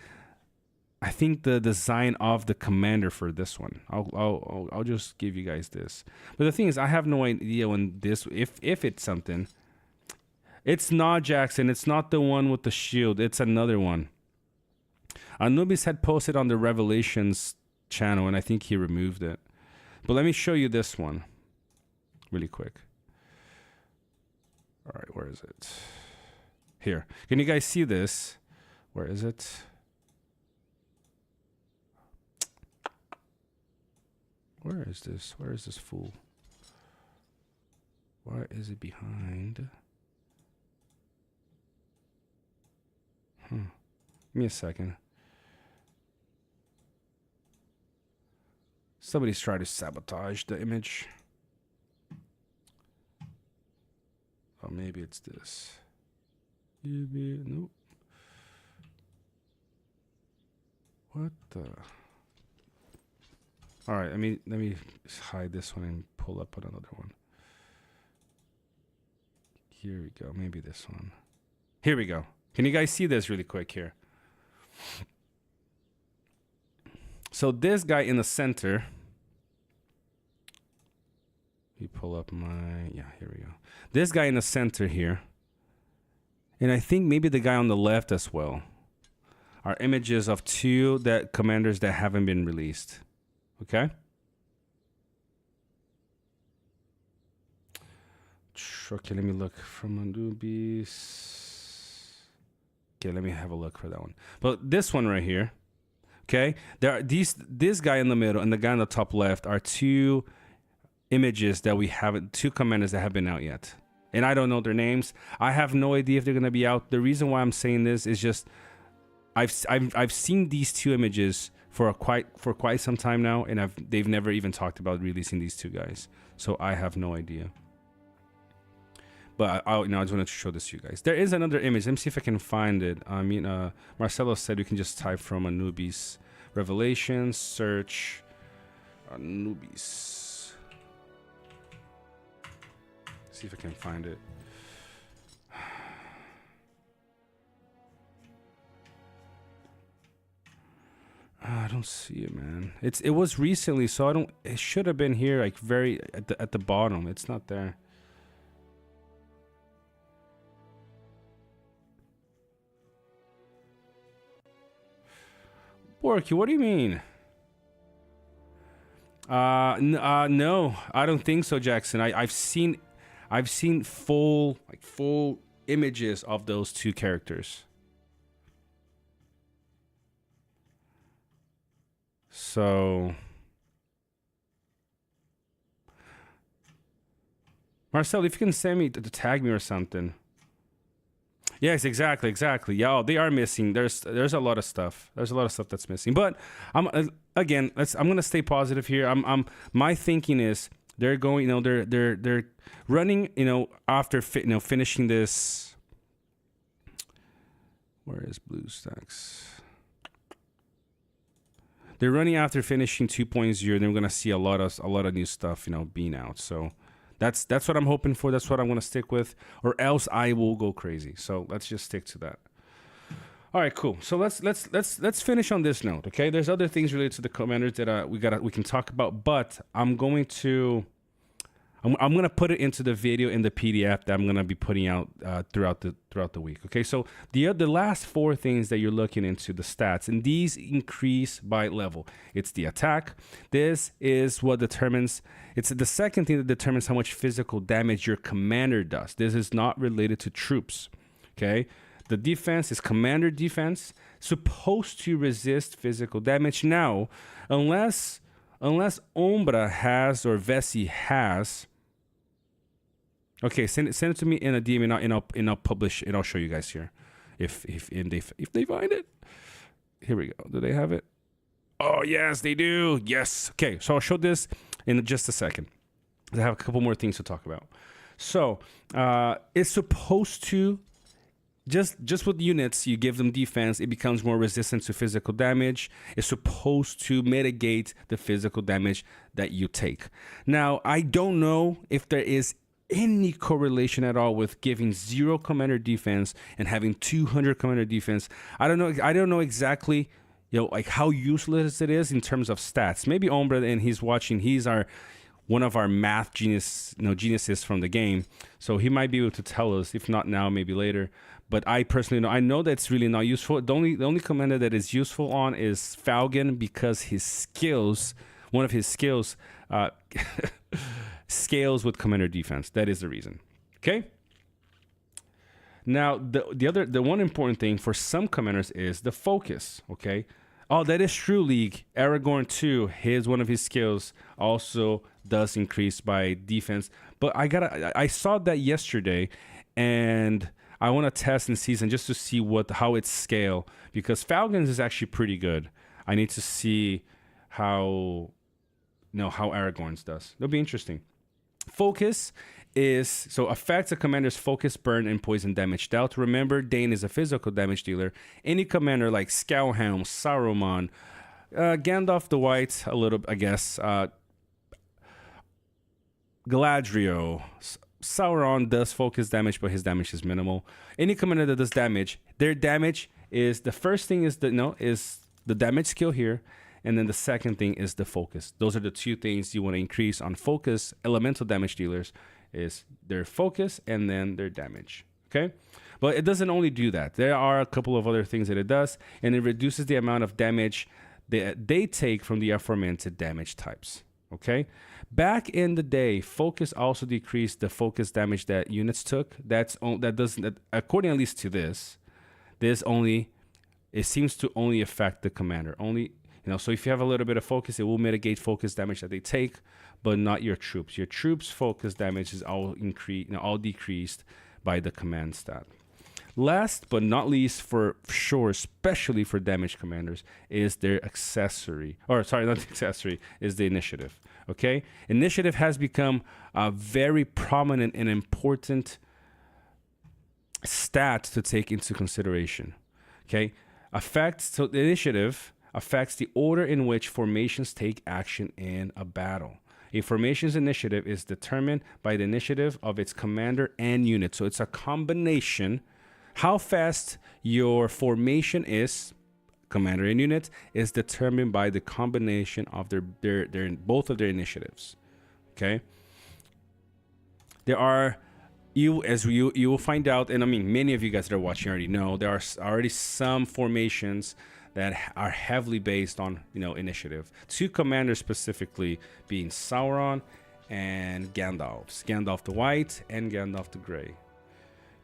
I think, the design of the commander for this one. I'll just give you guys this. But the thing is, I have no idea when this, if it's something. It's not Jackson. It's not the one with the shield. It's another one. Anubis had posted on the Revelations channel, and I think he removed it. But let me show you this one really quick. All right, where is it? Here. Can you guys see this? Where is it? Where is this? Where is this fool? Why is it behind? Give me a second. Somebody's trying to sabotage the image. Oh, maybe it's this. Nope. What the? All right, let me hide this one and pull up another one. Here we go. Maybe this one. Here we go. Can you guys see this really quick here? So this guy in the center. You pull up my, yeah, here we go. This guy in the center here. And I think maybe the guy on the left as well are images of two commanders that haven't been released. Okay? Okay, let me look from Anubis. Okay, let me have a look for that one. But this one right here, okay? There are this guy in the middle and the guy on the top left are two images that we haven't, two commanders that have been out yet. And I don't know their names. I have no idea if they're gonna be out. The reason why I'm saying this is just I've seen these two images for quite some time now, and they've never even talked about releasing these two guys. So I have no idea. But I just wanted to show this to you guys. There is another image. Let me see if I can find it. I mean, Marcelo said we can just type from Anubis Revelations, search Anubis. See if I can find it. I don't see it, man. It was recently, so I don't. It should have been here, like very at the bottom. It's not there. Porky, what do you mean? No, I don't think so, Jackson. I've seen full images of those two characters. So, Marcel, if you can send me to tag me or something. Yes, exactly. Yeah, they are missing. There's a lot of stuff. There's a lot of stuff that's missing. But I'm gonna stay positive here. My thinking is they're going. They're running. After finishing this. Where is BlueStacks? They're running after finishing 2.0, and they're gonna see a lot of new stuff. Being out. So. That's what I'm hoping for. That's what I'm going to stick with, or else I will go crazy. So let's just stick to that. All right, cool. So let's finish on this note, okay? There's other things related to the commanders that we can talk about, but I'm going to put it into the video in the PDF that I'm going to be putting out throughout the week. Okay, so the last 4 things that you're looking into, the stats, and these increase by level. It's the attack. This is what determines. It's the second thing that determines how much physical damage your commander does. This is not related to troops. Okay, the defense is commander defense, supposed to resist physical damage. Now, unless Ombra has or Vessi has. Okay, send it to me in a DM and I'll publish it. I'll show you guys here, if they find it. Here we go. Do they have it? Oh yes, they do. Yes. Okay, so I'll show this in just a second. I have a couple more things to talk about. So it's supposed to just with units, you give them defense, it becomes more resistant to physical damage. It's supposed to mitigate the physical damage that you take. Now, I don't know if there is any correlation at all with giving 0 commander defense and having 200 commander defense. I don't know exactly, like how useless it is in terms of stats. Maybe Ombra, and he's watching, he's one of our math geniuses from the game, so he might be able to tell us. If not now, maybe later. But I personally know, I know that's really not useful. The only commander that is useful on is Falcon, because his skills, one of his skills, scales with commander defense. That is the reason. Okay. Now the one important thing for some commanders is the focus. Okay. Oh, that is true, League. Aragorn 2, one of his skills also does increase by defense. But I saw that yesterday, and I want to test in season just to see how it's scale, because Falcons is actually pretty good. I need to see how Aragorn's does. It'll be interesting. Focus affects a commander's focus, burn, and poison damage dealt. Remember, Dane is a physical damage dealer. Any commander like Scowhelm, Saruman, Gandalf the White, a little, I guess, Galadriel, Sauron does focus damage, but his damage is minimal. Any commander that does damage, their damage is, the first thing is the damage skill here. And then the second thing is the focus. Those are the 2 things you want to increase on focus. Elemental damage dealers is their focus and then their damage. Okay? But it doesn't only do that. There are a couple of other things that it does, and it reduces the amount of damage that they take from the aforementioned damage types. Okay? Back in the day, focus also decreased the focus damage that units took. According at least to this it seems to only affect the commander. So if you have a little bit of focus, it will mitigate focus damage that they take, but not your troops. Your troops' focus damage is all decreased by the command stat. Last but not least, for sure, especially for damage commanders, is their accessory. Or sorry, not the accessory, is the initiative. Okay? Initiative has become a very prominent and important stat to take into consideration. Okay? So the initiative affects the order in which formations take action in a battle. A formation's initiative is determined by the initiative of its commander and unit. So it's a combination. How fast your formation is, commander and unit, is determined by the combination of both of their initiatives. Okay? There are, you will find out, and I mean, many of you guys that are watching already know, there are already some formations that are heavily based on, initiative. Two commanders specifically being Sauron and Gandalf the White and Gandalf the Gray,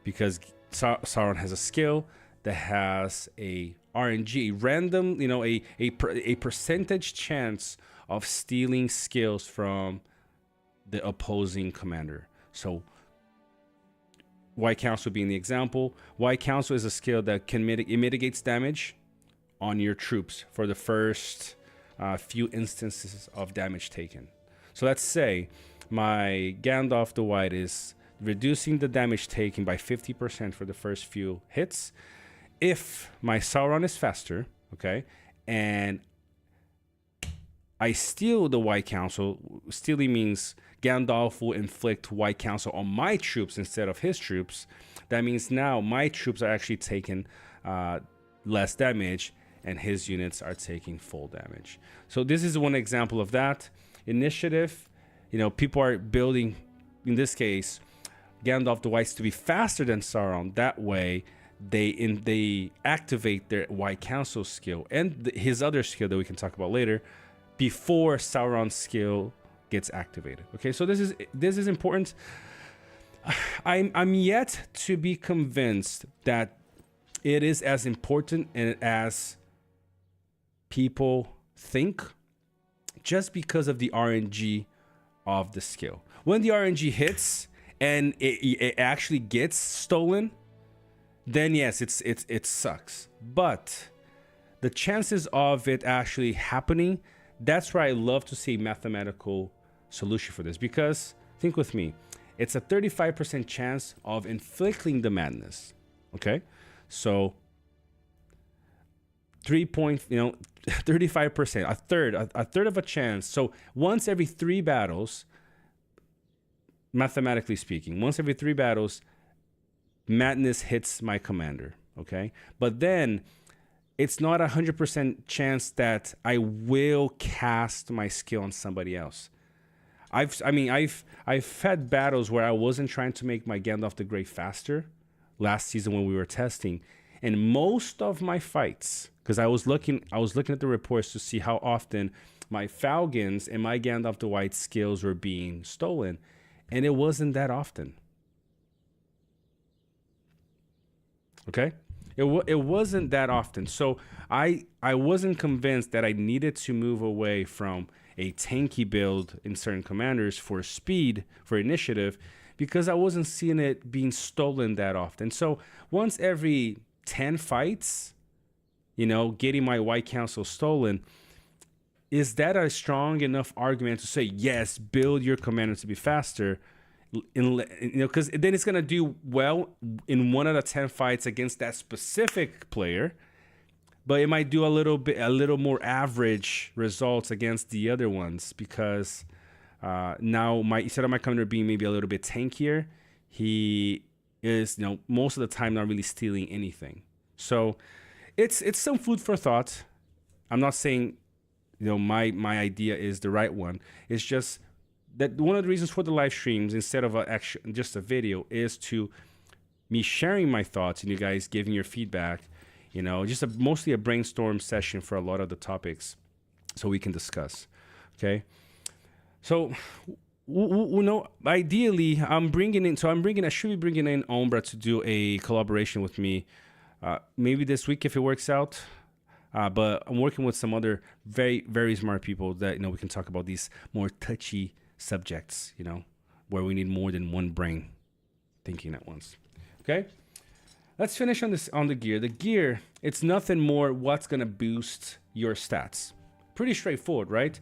because Sauron has a skill that has a RNG, random, a percentage chance of stealing skills from the opposing commander. So White Council being the example, White Council is a skill that can mitigates damage on your troops for the first few instances of damage taken. So let's say my Gandalf the White is reducing the damage taken by 50% for the first few hits. If my Sauron is faster, okay, and I steal the White Council, stealing means Gandalf will inflict White Council on my troops instead of his troops. That means now my troops are actually taking less damage, and his units are taking full damage. So this is one example of that. Initiative, people are building, in this case, Gandalf the White to be faster than Sauron. That way, they activate their White Council skill and his other skill that we can talk about later before Sauron's skill gets activated. Okay, so this is important. I'm yet to be convinced that it is as important as people think, just because of the RNG of the skill. When the RNG hits and it actually gets stolen, then yes, it sucks. But the chances of it actually happening, that's where I love to see a mathematical solution for this. Because think with me, it's a 35% chance of inflicting the madness. Okay, so 35%, a third of a chance. So once every 3 battles, mathematically speaking, once every 3 battles, madness hits my commander. Okay, but then it's not 100% chance that I will cast my skill on somebody else. I've had battles where I wasn't trying to make my Gandalf the Grey faster last season when we were testing, and most of my fights, because I was looking at the reports to see how often my Falcons and my Gandalf the White skills were being stolen, and it wasn't that often. Okay, it wasn't that often. So I wasn't convinced that I needed to move away from a tanky build in certain commanders for speed, for initiative, because I wasn't seeing it being stolen that often. So once every 10 fights, getting my White Council stolen, is that a strong enough argument to say, yes, build your commander to be faster? Because then it's going to do well in 1 out of 10 fights against that specific player, but it might do a little more average results against the other ones, because now instead of my commander being maybe a little bit tankier, he is most of the time not really stealing anything. So it's some food for thought. I'm not saying my idea is the right one. It's just that one of the reasons for the live streams instead of just a video is to me sharing my thoughts and you guys giving your feedback. Just mostly a brainstorm session for a lot of the topics, so we can discuss. Okay, so ideally, I should be bringing in Ombra to do a collaboration with me, maybe this week if it works out. But I'm working with some other very, very smart people that we can talk about these more touchy subjects, where we need more than one brain thinking at once. Okay, let's finish on the gear. The gear, it's nothing more what's gonna boost your stats. Pretty straightforward, right?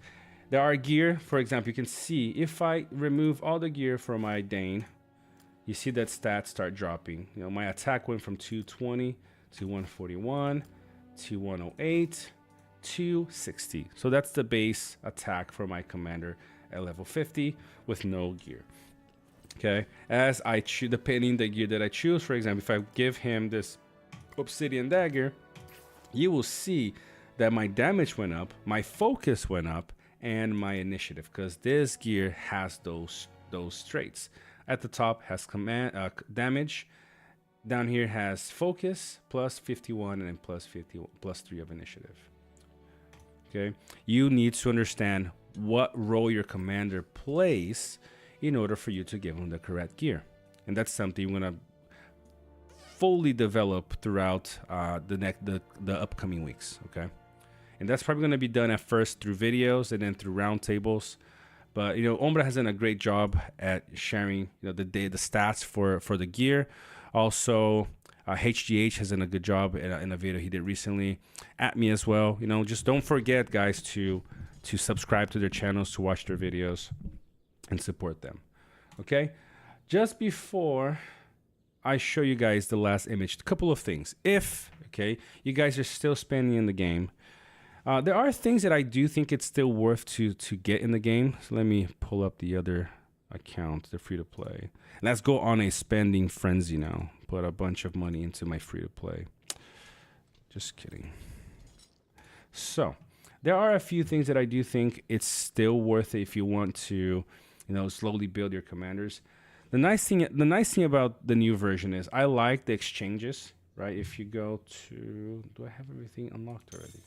There are gear, for example, you can see if I remove all the gear from my Dane, you see that stats start dropping. My attack went from 220 to 141 to 108 to 60. So that's the base attack for my commander at level 50 with no gear. Okay, as I choose, depending the gear that I choose, for example, if I give him this obsidian dagger, you will see that my damage went up, my focus went up, and my initiative, because this gear has those traits. At the top has damage, Down here has focus plus 51 and then plus 50 plus 3 of initiative. Okay, you need to understand what role your commander plays in order for you to give him the correct gear, and that's something you're gonna fully develop throughout the upcoming weeks. Okay, and that's probably gonna be done at first through videos and then through roundtables. But Ombra has done a great job at sharing the stats for the gear. Also, HGH has done a good job in a video he did recently. At me as well. Just don't forget, guys, to subscribe to their channels, to watch their videos, and support them. Okay? Just before I show you guys the last image, a couple of things. If, you guys are still spending in the game, there are things that I do think it's still worth to get in the game. So let me pull up the other account, the free-to-play. And let's go on a spending frenzy now. Put a bunch of money into my free-to-play. Just kidding. So there are a few things that I do think it's still worth it if you want to, slowly build your commanders. The nice thing about the new version is I like the exchanges, right? If you go to, do I have everything unlocked already?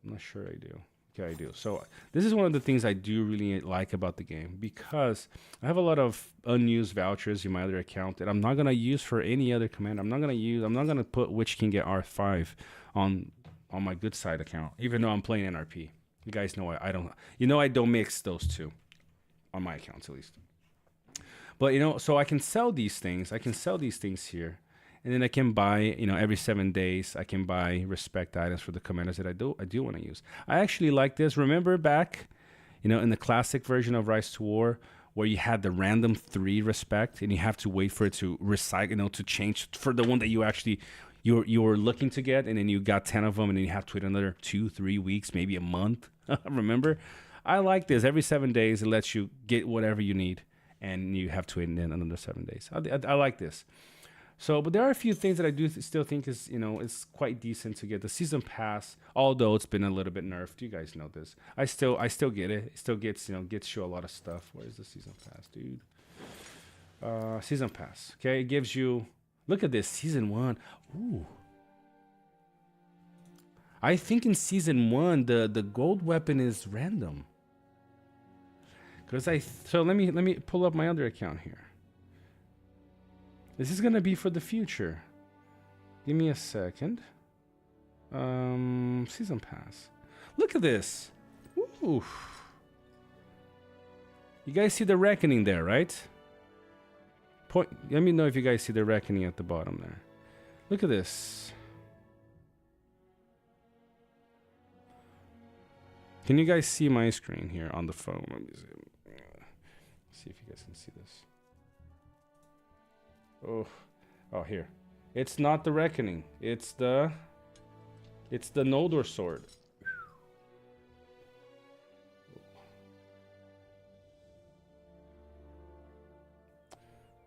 I'm not sure I do. Okay, I do. So this is one of the things I do really like about the game, because I have a lot of unused vouchers in my other account that I'm not gonna use for any other command. I'm not gonna put Witch King at R5 on my good side account, even though I'm playing NRP. You guys know I don't. I don't mix those two on my accounts at least. But so I can sell these things. I can sell these things here. And then I can buy, every 7 days, I can buy respect items for the commanders that I do want to use. I actually like this. Remember back, in the classic version of Rise to War, where you had the random 3 respect, and you have to wait for it to recycle, to change for the one that you were looking to get, and then you got 10 of them, and then you have to wait another 2-3 weeks, maybe a month. Remember? I like this. Every 7 days, it lets you get whatever you need, and you have to wait another 7 days. I like this. So, but there are a few things that I do still think is, it's quite decent to get. The season pass, although it's been a little bit nerfed. You guys know this. I still get it. It still gets you a lot of stuff. Where's the season pass, dude? Season pass. Okay, it gives you. Look at this, season 1. Ooh. I think in season 1 the gold weapon is random. So let me pull up my other account here. This is gonna be for the future. Give me a second. Season pass. Look at this. Ooh. You guys see the reckoning there, right? Let me know if you guys see the reckoning at the bottom there. Look at this. Can you guys see my screen here on the phone? Let me see if you guys can see this. Oh, here. It's not the reckoning. It's the Noldor sword.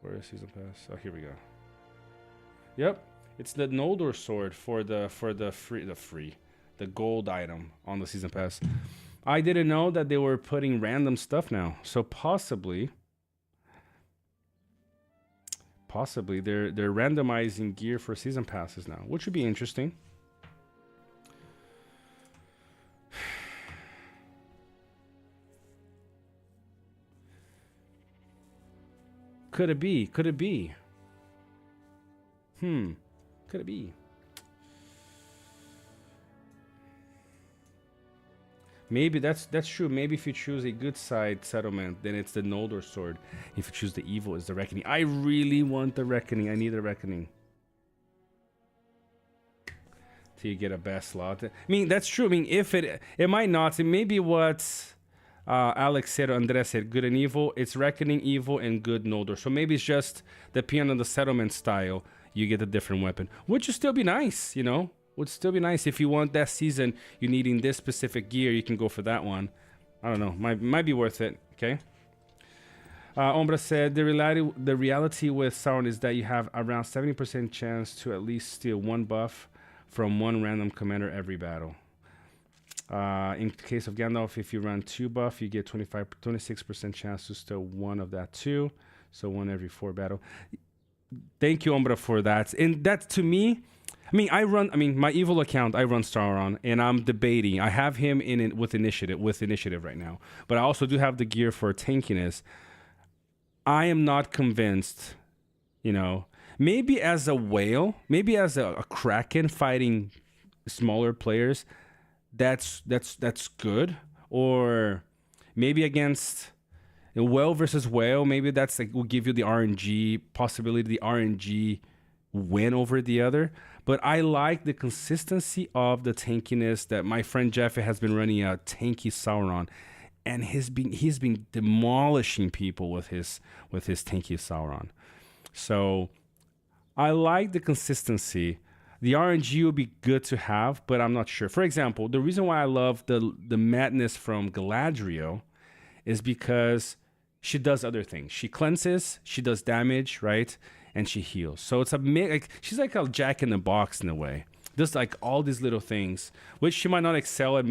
Where is season pass? Oh, here we go. Yep, it's the Noldor sword for the gold item on the season pass. I didn't know that they were putting random stuff now. So possibly they're randomizing gear for season passes now, which would be interesting. Could it be? Could it be? Could it be? Maybe that's true. Maybe if you choose a good side settlement, then it's the Noldor sword. If you choose the evil, it's the reckoning. I really want the reckoning. I need the reckoning. Till you get a best slot. I mean, that's true. I mean, if it might not. It may be what Alex said, Andres said, good and evil. It's reckoning, evil, and good Noldor. So maybe it's just depending on the settlement style, you get a different weapon, which would still be nice, you know. Would still be nice if you want that season. You needing this specific gear, you can go for that one. I don't know. Might be worth it. Okay. Ombra said the reality with Sauron is that you have around 70% chance to at least steal one buff from one random commander every battle. In case of Gandalf, if you run 2 buff, you get 26% chance to steal one of that too. So one every 4 battle. Thank you, Umbra, for that. And that to me, my evil account, I run Sauron, and I'm debating. I have him in it with initiative right now, but I also do have the gear for tankiness. I am not convinced, maybe as a whale, maybe as a kraken fighting smaller players, that's good. Or maybe against whale versus whale, maybe that's like will give you the RNG possibility, the RNG win over the other. But I like the consistency of the tankiness that my friend Jeff has been running a tanky Sauron, and he's been demolishing people with his tanky Sauron. So I like the consistency. The RNG will be good to have, but I'm not sure. For example, the reason why I love the madness from Galadriel is because she does other things. She cleanses, she does damage, right? And she heals. So it's she's like a Jack in the Box in a way. Just like all these little things, which she might not excel at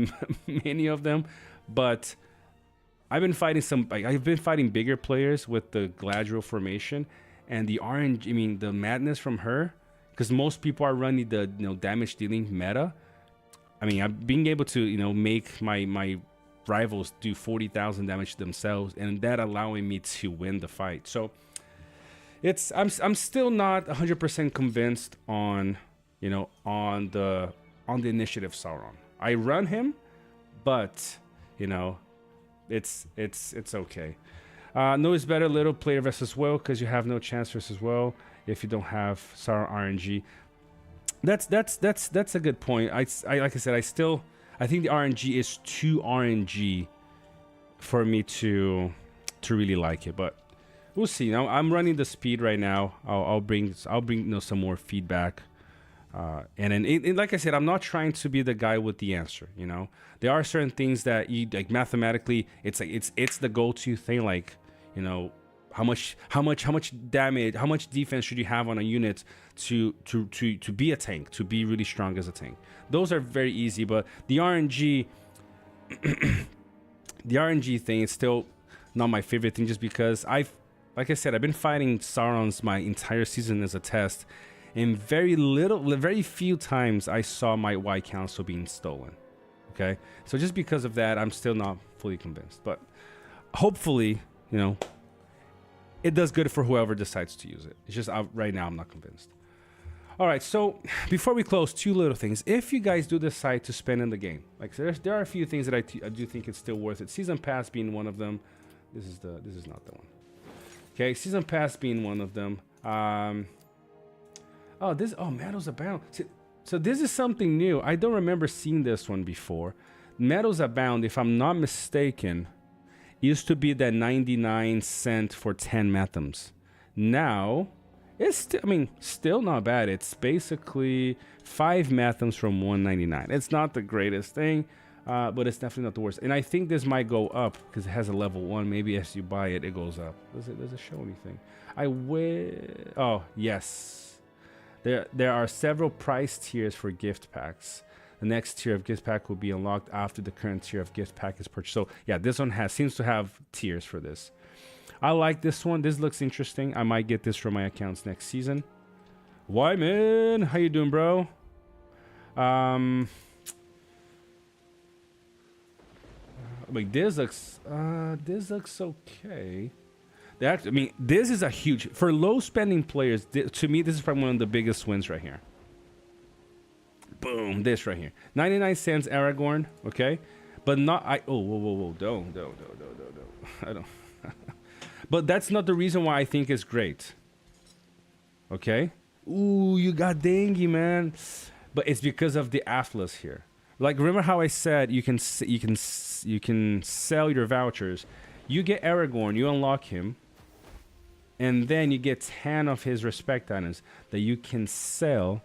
many of them, but I've been fighting bigger players with the Galadriel formation, and the RNG, the madness from her, because most people are running the damage dealing meta. I'm being able to make my rivals do 40,000 damage to themselves, and that allowing me to win the fight. So I'm still not 100% convinced on the initiative Sauron. I run him, but it's okay. No, it's better little player versus whale because you have no chance versus whale if you don't have Sauron RNG. That's a good point. I like I said, I think the RNG is too RNG for me to really like it, but we'll see. Now I'm running the speed right now. I'll bring some more feedback, and then like I said, I'm not trying to be the guy with the answer. There are certain things that you like mathematically. It's the go-to thing. Like how much damage, how much defense should you have on a unit to be a tank, to be really strong as a tank. Those are very easy, but the RNG thing is still not my favorite thing, just because like I said, I've been fighting Saurons my entire season as a test, and very few times I saw my White Council being stolen. Okay, so just because of that, I'm still not fully convinced, but hopefully, it does good for whoever decides to use it. It's just right now I'm not convinced. All right, so before we close, two little things. If you guys do decide to spend in the game, like there are a few things that I do think it's still worth it. Season Pass being one of them. This is not the one. Okay, Season Pass being one of them. Medals Abound. So this is something new. I don't remember seeing this one before. Medals Abound, if I'm not mistaken, used to be that 99 cent for 10 metams. Now, it's still not bad. It's basically 5 metams from 199. It's not the greatest thing, but it's definitely not the worst. And I think this might go up because it has a level 1. Maybe as you buy it, it goes up. Does it show anything? Oh, yes. There are several price tiers for gift packs. The next tier of gift pack will be unlocked after the current tier of gift pack is purchased. So yeah, this one seems to have tiers for this. I like this one. This looks interesting. I might get this for my accounts next season. Why, man? How you doing, bro? This looks okay. This is a huge for low spending players. To me, this is probably one of the biggest wins right here. Boom, this right here. 99 cents Aragorn, okay? But not whoa. Don't. I don't. But that's not the reason why I think it's great. Okay? Ooh, you got Dengue, man. But it's because of the Atlas here. Like, remember how I said you can sell your vouchers. You get Aragorn, you unlock him, and then you get 10 of his respect items that you can sell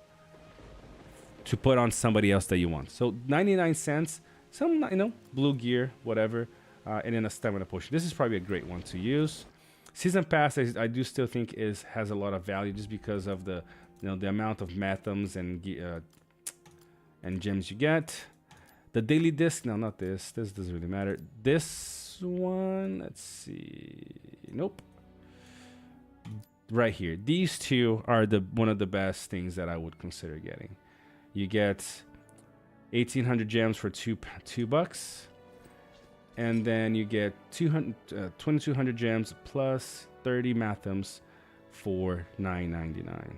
to put on somebody else that you want. So 99 cents, some blue gear, whatever, and then a stamina potion. This is probably a great one to use. Season Pass, I do still think has a lot of value just because of the the amount of metams and gems you get. The daily disc, no, not this. This doesn't really matter. This one, let's see. Nope. right here. These two are one of the best things that I would consider getting. You get 1,800 gems for $2, and then you get 2,200 gems plus 30 mathoms for $9.99.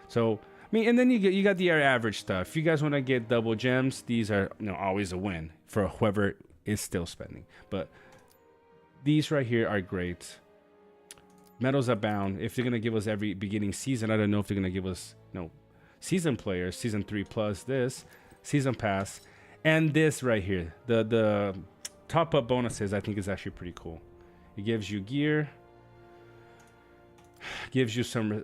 So I mean, and then you got the average stuff. If you guys want to get double gems, these are always a win for whoever is still spending. But these right here are great. Medals Abound. If they're gonna give us every beginning season, I don't know if they're gonna give us season players, season 3 plus this season pass, and this right here. The top up bonuses I think is actually pretty cool. It gives you gear, gives you some.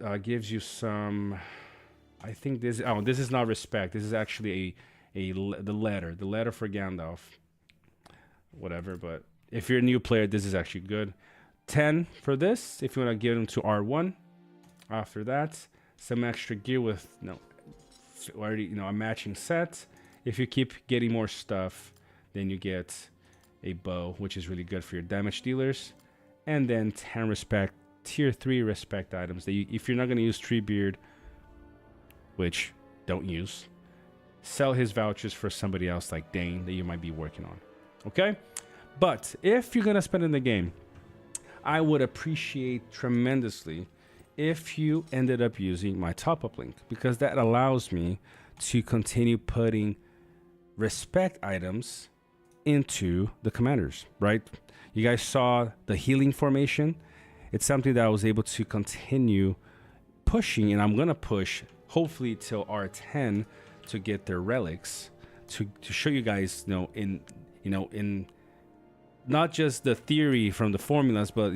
I think this is not respect. This is actually the letter for Gandalf. Whatever, but if you're a new player, this is actually good. 10 for this if you want to give them to R1. After that, some extra gear with already a matching set. If you keep getting more stuff, then you get a bow, which is really good for your damage dealers. And then 10 respect, tier 3 respect items that if you're not going to use Treebeard, which don't use, sell his vouchers for somebody else like Dane that you might be working on. Okay? But if you're going to spend in the game, I would appreciate tremendously if you ended up using my top-up link, because that allows me to continue putting respect items into the commanders, right? You guys saw the healing formation. It's something that I was able to continue pushing, and I'm going to push hopefully till R10 to get their relics to show you guys, in not just the theory from the formulas, but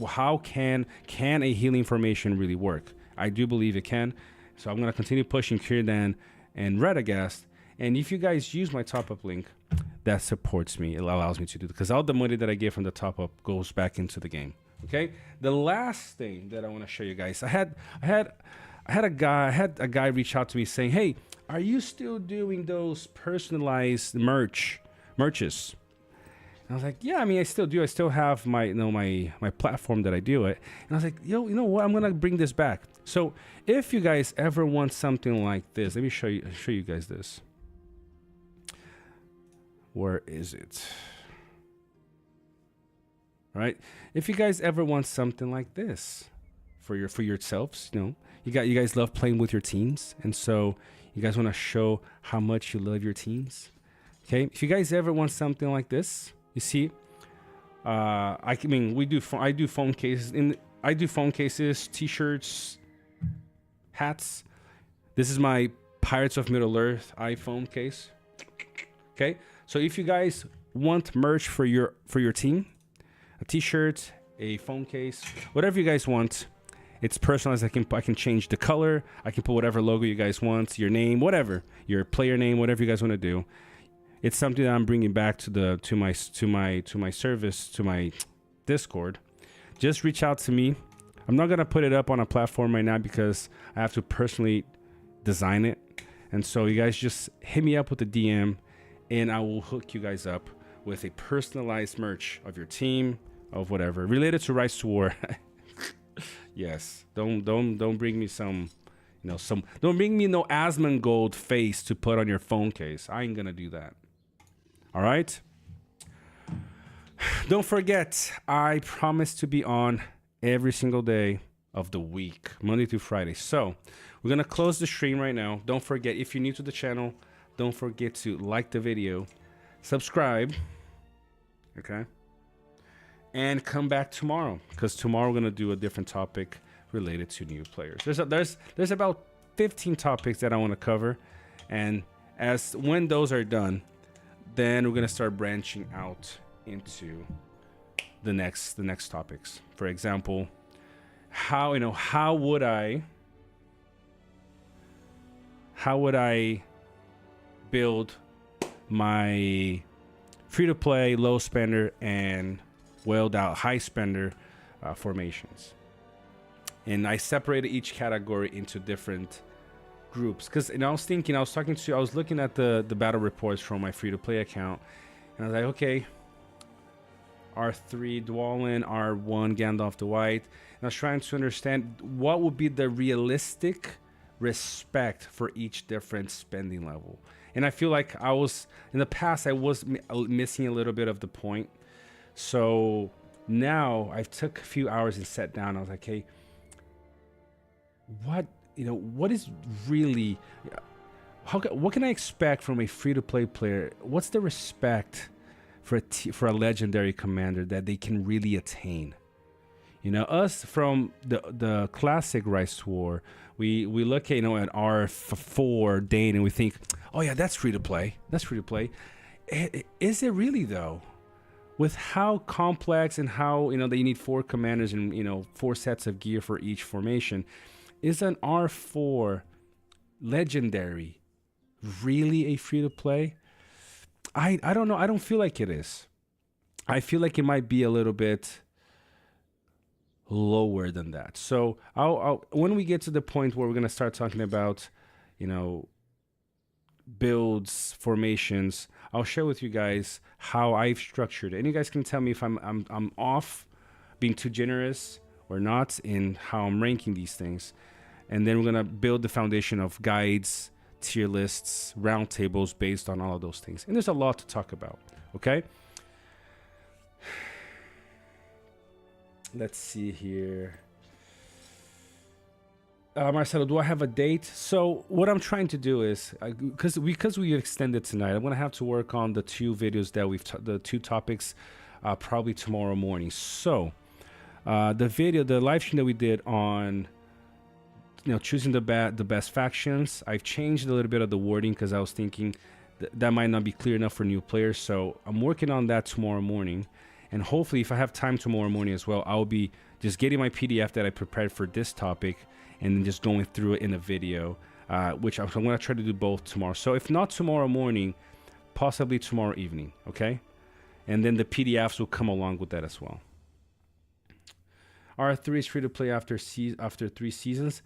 how can a healing formation really work? I do believe it can. So I'm going to continue pushing Círdan and Radagast. And if you guys use my top-up link, that supports me. It allows me to do it, because all the money that I get from the top-up goes back into the game. Okay. The last thing that I want to show you guys, I had a guy reach out to me saying, "Hey, are you still doing those personalized merches?" And I was like, "Yeah, I mean, I still do. I still have my my platform that I do it." And I was like, "Yo, you know what? I'm gonna bring this back." So if you guys ever want something like this, let me show you guys this. Where is it? All right. If you guys ever want something like this for yourselves, you guys love playing with your teams, and so you guys want to show how much you love your teams. Okay. If you guys ever want something like this, you see, I do phone cases, t-shirts, hats. This is my Pirates of Middle Earth iPhone case. Okay. So if you guys want merch for your team, a t-shirt, a phone case, whatever you guys want, it's personalized. I can change the color. I can put whatever logo you guys want, your name, whatever, your player name, whatever you guys want to do. It's something that I'm bringing back to my service, to my Discord. Just reach out to me. I'm not gonna put it up on a platform right now because I have to personally design it, and so you guys just hit me up with a DM, and I will hook you guys up with a personalized merch of your team, of whatever related to Rise to War. Yes, don't bring me don't bring me no Asmongold face to put on your phone case. I ain't gonna do that. All right. Don't forget, I promise to be on every single day of the week, Monday through Friday. So we're gonna close the stream right now. Don't forget, if you're new to the channel, don't forget to like the video, subscribe, okay, and come back tomorrow, because tomorrow we're gonna do a different topic related to new players. There's about 15 topics that I want to cover, and when those are done, then we're gonna start branching out into the next topics. For example, how would I build my free-to-play low spender and whaled out high spender formations. And I separated each category into different groups, because I was looking at the battle reports from my free-to-play account, and I was like, okay, R3 Dwalin, R1 Gandalf the White. And I was trying to understand what would be the realistic respect for each different spending level. And I feel like I was, in the past, I was missing a little bit of the point. So now I've took a few hours and sat down. I was like, hey, what is really, what can I expect from a free-to-play player? What's the respect for a legendary commander that they can really attain? You know, us from the classic Rice War, we look at, at R4 Dane and we think, oh yeah, that's free to play. That's free to play. Is it really though? With how complex and how, that you need 4 commanders and, 4 sets of gear for each formation, is an R4 legendary really a free to play? I don't know. I don't feel like it is. I feel like it might be a little bit lower than that. So I'll when we get to the point where we're gonna start talking about, builds, formations, I'll share with you guys how I've structured it, and you guys can tell me if I'm off, being too generous or not in how I'm ranking these things. And then we're gonna build the foundation of guides, tier lists, round tables based on all of those things. And there's a lot to talk about. Okay. Let's see here. Marcelo, do I have a date? So what I'm trying to do is, because we extended tonight, I'm gonna have to work on the 2 videos that the 2 topics, probably tomorrow morning. So the live stream that we did on, choosing the best factions, I've changed a little bit of the wording because I was thinking that might not be clear enough for new players. So I'm working on that tomorrow morning. And hopefully, if I have time tomorrow morning as well, I'll be just getting my PDF that I prepared for this topic and then just going through it in a video, which I'm going to try to do both tomorrow. So if not tomorrow morning, possibly tomorrow evening, okay? And then the PDFs will come along with that as well. R3 is free to play after 3 seasons.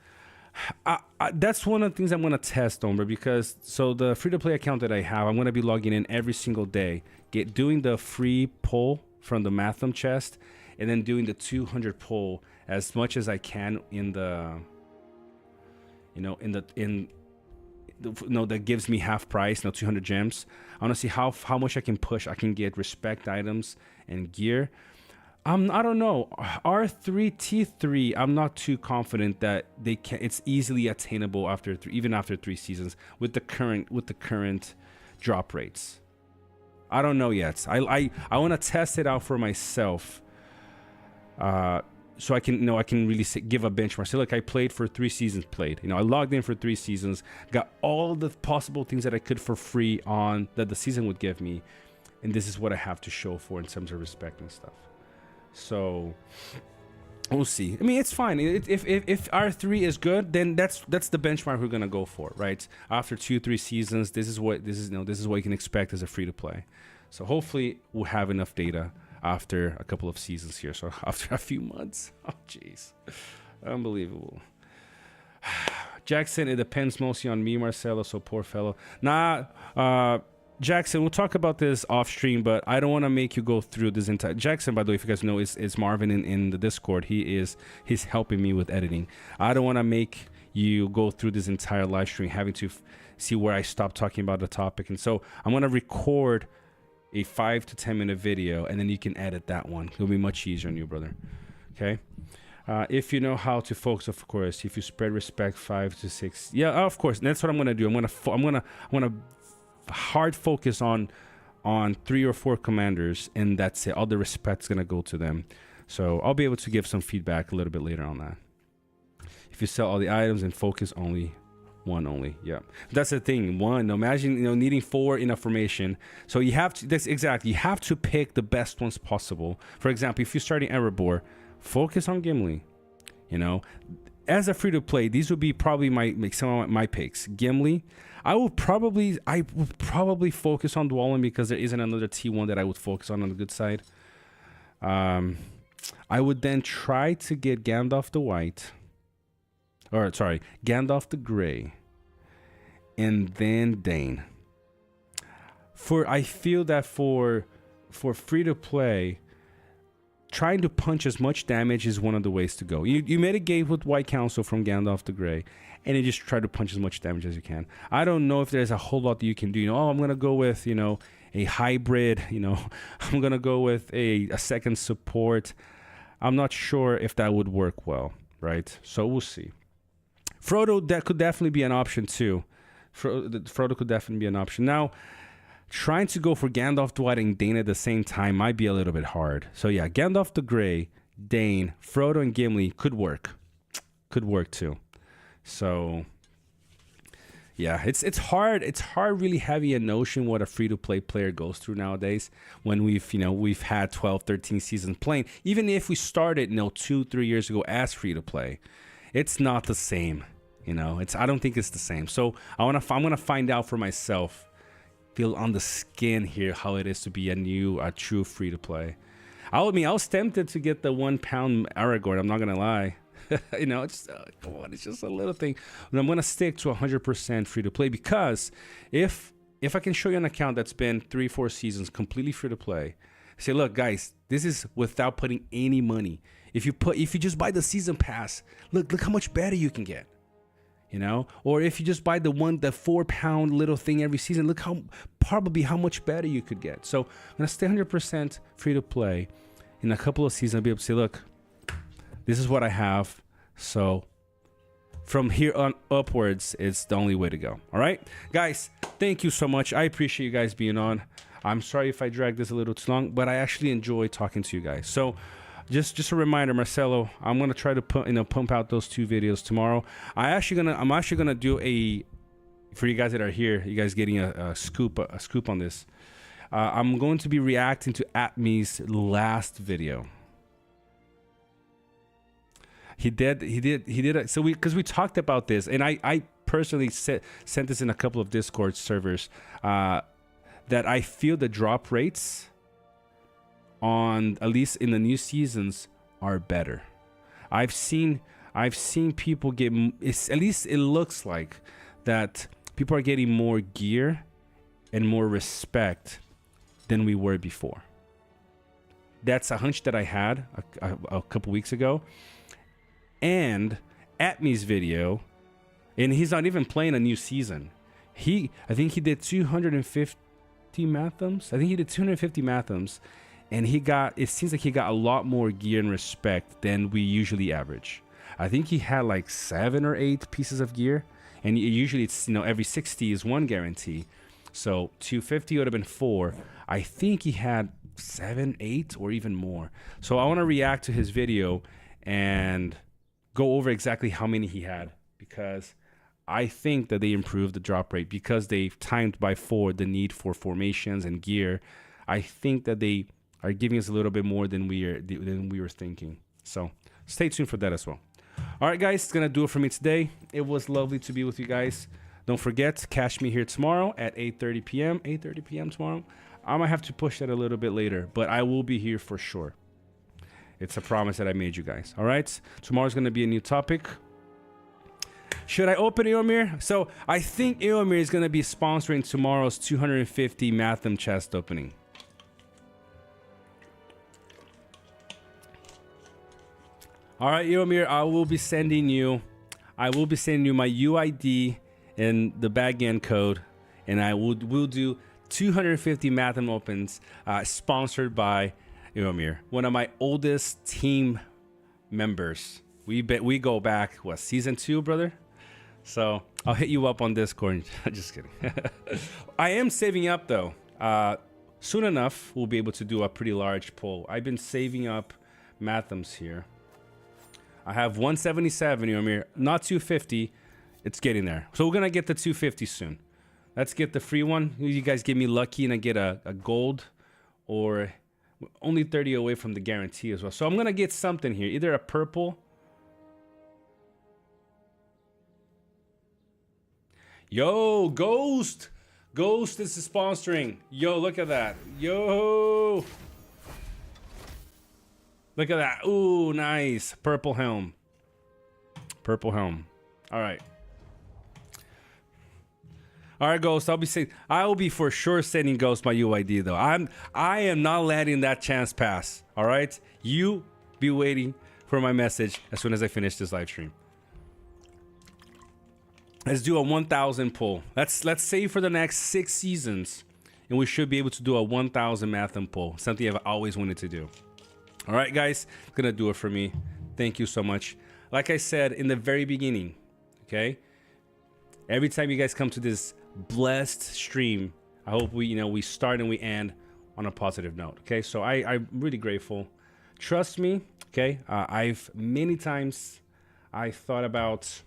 That's one of the things I'm going to test, Ombre, because so the free to play account that I have, I'm going to be logging in every single day, doing the free pull from the Matham chest, and then doing the 200 pull as much as I can in the, that gives me half price, 200 gems. I want to see how much I can push. I can get respect items and gear. I don't know. R3 T3, I'm not too confident that they can. It's easily attainable even after 3 seasons with the current drop rates. I don't know yet. I want to test it out for myself, so I can really give a benchmark. So look, I played for 3 seasons. I logged in for 3 seasons, got all the possible things that I could for free on that the season would give me, and this is what I have to show for in terms of respect and stuff. So we'll see. I mean, it's fine. If R3 is good, then that's the benchmark we're gonna go for, right? After 2-3 seasons, this is what you can expect as a free to play. So hopefully we'll have enough data after a couple of seasons here. So after a few months, oh jeez, unbelievable. Jackson, it depends mostly on me, Marcelo. So poor fellow. Jackson, we'll talk about this off stream, but I don't want to make you go through this entire. Jackson, by the way, if you guys know, is Marvin in the Discord. He's helping me with editing. I don't want to make you go through this entire live stream having to see where I stop talking about the topic, and so I'm gonna record a 5 to 10 minute video, and then you can edit that one. It'll be much easier on you, brother. Okay. If you know how to focus, of course. If you spread respect, 5 to 6. Yeah, of course. And that's what I'm gonna do. I'm gonna hard focus on 3 or 4 commanders, and that's it. All the respect's gonna go to them. So I'll be able to give some feedback a little bit later on that. If you sell all the items and focus only one only, yeah, that's the thing. One, imagine needing 4 in a formation. So you have to. That's exactly. You have to pick the best ones possible. For example, if you're starting Erebor, focus on Gimli. As a free to play, these would be probably some of my picks. Gimli. I would probably focus on Dwalin because there isn't another T1 that I would focus on the good side. I would then try to get Gandalf the White. Gandalf the Grey. And then Dane. I feel that for free to play, trying to punch as much damage is one of the ways to go. You mitigate with White Council from Gandalf the Grey, and you just try to punch as much damage as you can. I don't know if there's a whole lot that you can do. I'm going to go with, a hybrid, I'm going to go with a second support. I'm not sure if that would work well, right? So we'll see. Frodo, that could definitely be an option too. Frodo could definitely be an option. Now, trying to go for Gandalf, Dwight, and Dane at the same time might be a little bit hard. So yeah, Gandalf the Grey, Dane, Frodo, and Gimli could work. Could work too. So yeah, it's hard. It's hard really having a notion what a free-to-play player goes through nowadays when we've had 12, 13 seasons playing. Even if we started 2-3 years ago as free-to-play, it's not the same. I don't think it's the same. So I'm gonna find out for myself. Feel on the skin here how it is to be a true free-to-play. I was tempted to get the £1 Aragorn. I'm not gonna lie. It's just a little thing. And I'm gonna stick to 100% free-to-play because if I can show you an account that's been 3-4 seasons completely free-to-play, say, look, guys, this is without putting any money. If you just buy the season pass, look how much better you can get. Or if you just buy the £4 little thing every season, look how much better you could get. So I'm gonna stay 100% free to play. In a couple of seasons, I'll be able to say, look, this is what I have. So from here on upwards, it's the only way to go. All right, guys, thank you so much. I appreciate you guys being on. I'm sorry if I dragged this a little too long, but I actually enjoy talking to you guys. So just a reminder, Marcelo, I'm gonna try to pump out those 2 videos tomorrow. I'm actually gonna do for you guys that are here, you guys getting a scoop on this. I'm going to be reacting to Atmi's last video. He did it. So because we talked about this, and I personally sent this in a couple of Discord servers, that I feel the drop rates on, at least in the new seasons, are better. I've seen people get, at least it looks like that people are getting more gear and more respect than we were before. That's a hunch that I had a couple weeks ago. And Atmi's video, and he's not even playing a new season. I think he did 250 Mathams. I think he did 250 Mathams. And it seems like he got a lot more gear and respect than we usually average. I think he had like 7 or 8 pieces of gear. And usually it's, every 60 is 1 guarantee. So 250 would have been 4. I think he had 7, 8, or even more. So I want to react to his video and go over exactly how many he had, because I think that they improved the drop rate because they've timed by 4 the need for formations and gear. I think that they are giving us a little bit more than we were thinking. So stay tuned for that as well. All right, guys, it's gonna do it for me today. It was lovely to be with you guys. Don't forget, catch me here tomorrow at 8:30 p.m. 8:30 p.m. tomorrow. I might have to push that a little bit later, but I will be here for sure. It's a promise that I made you guys. All right, tomorrow's gonna be a new topic. Should I open Eomir? So I think Eomir is gonna be sponsoring tomorrow's 250 Matham chest opening. All right, Eomir, I will be sending you my UID and the backend code, and we'll do 250 Matham opens, sponsored by Eomir, one of my oldest team members. We go back, what, season 2, brother? So I'll hit you up on Discord. Just kidding. I am saving up though. Soon enough, we'll be able to do a pretty large poll. I've been saving up Mathams here. I have 177, Eomir, not 250. It's getting there. So we're gonna get the 250 soon. Let's get the free one. You guys get me lucky and I get a gold, or only 30 away from the guarantee as well. So I'm gonna get something here, either a purple. Yo, Ghost is sponsoring. Yo, look at that. Yo, look at that. Ooh, nice. Purple helm. All right. All right, Ghost. I will be for sure sending Ghost my UID though. I am not letting that chance pass. All right, you be waiting for my message as soon as I finish this live stream. Let's do a 1,000 pull. Let's save for the next 6 seasons, and we should be able to do a 1,000 Mathem pull. Something I've always wanted to do. All right, guys, gonna do it for me. Thank you so much. Like I said in the very beginning, okay. Every time you guys come to this blessed stream, I hope we start and we end on a positive note. Okay, so I'm really grateful. Trust me. Okay, I've many times I thought about,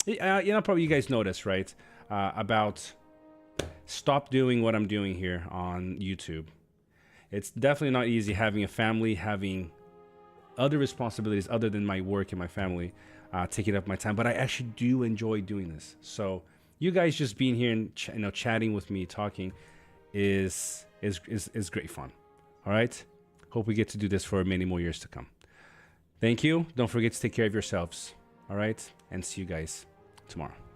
probably you guys noticed, right? About stop doing what I'm doing here on YouTube. It's definitely not easy having a family, having other responsibilities other than my work and my family taking up my time. But I actually do enjoy doing this. So you guys just being here and chatting with me, talking is great fun. All right. Hope we get to do this for many more years to come. Thank you. Don't forget to take care of yourselves. All right. And see you guys tomorrow.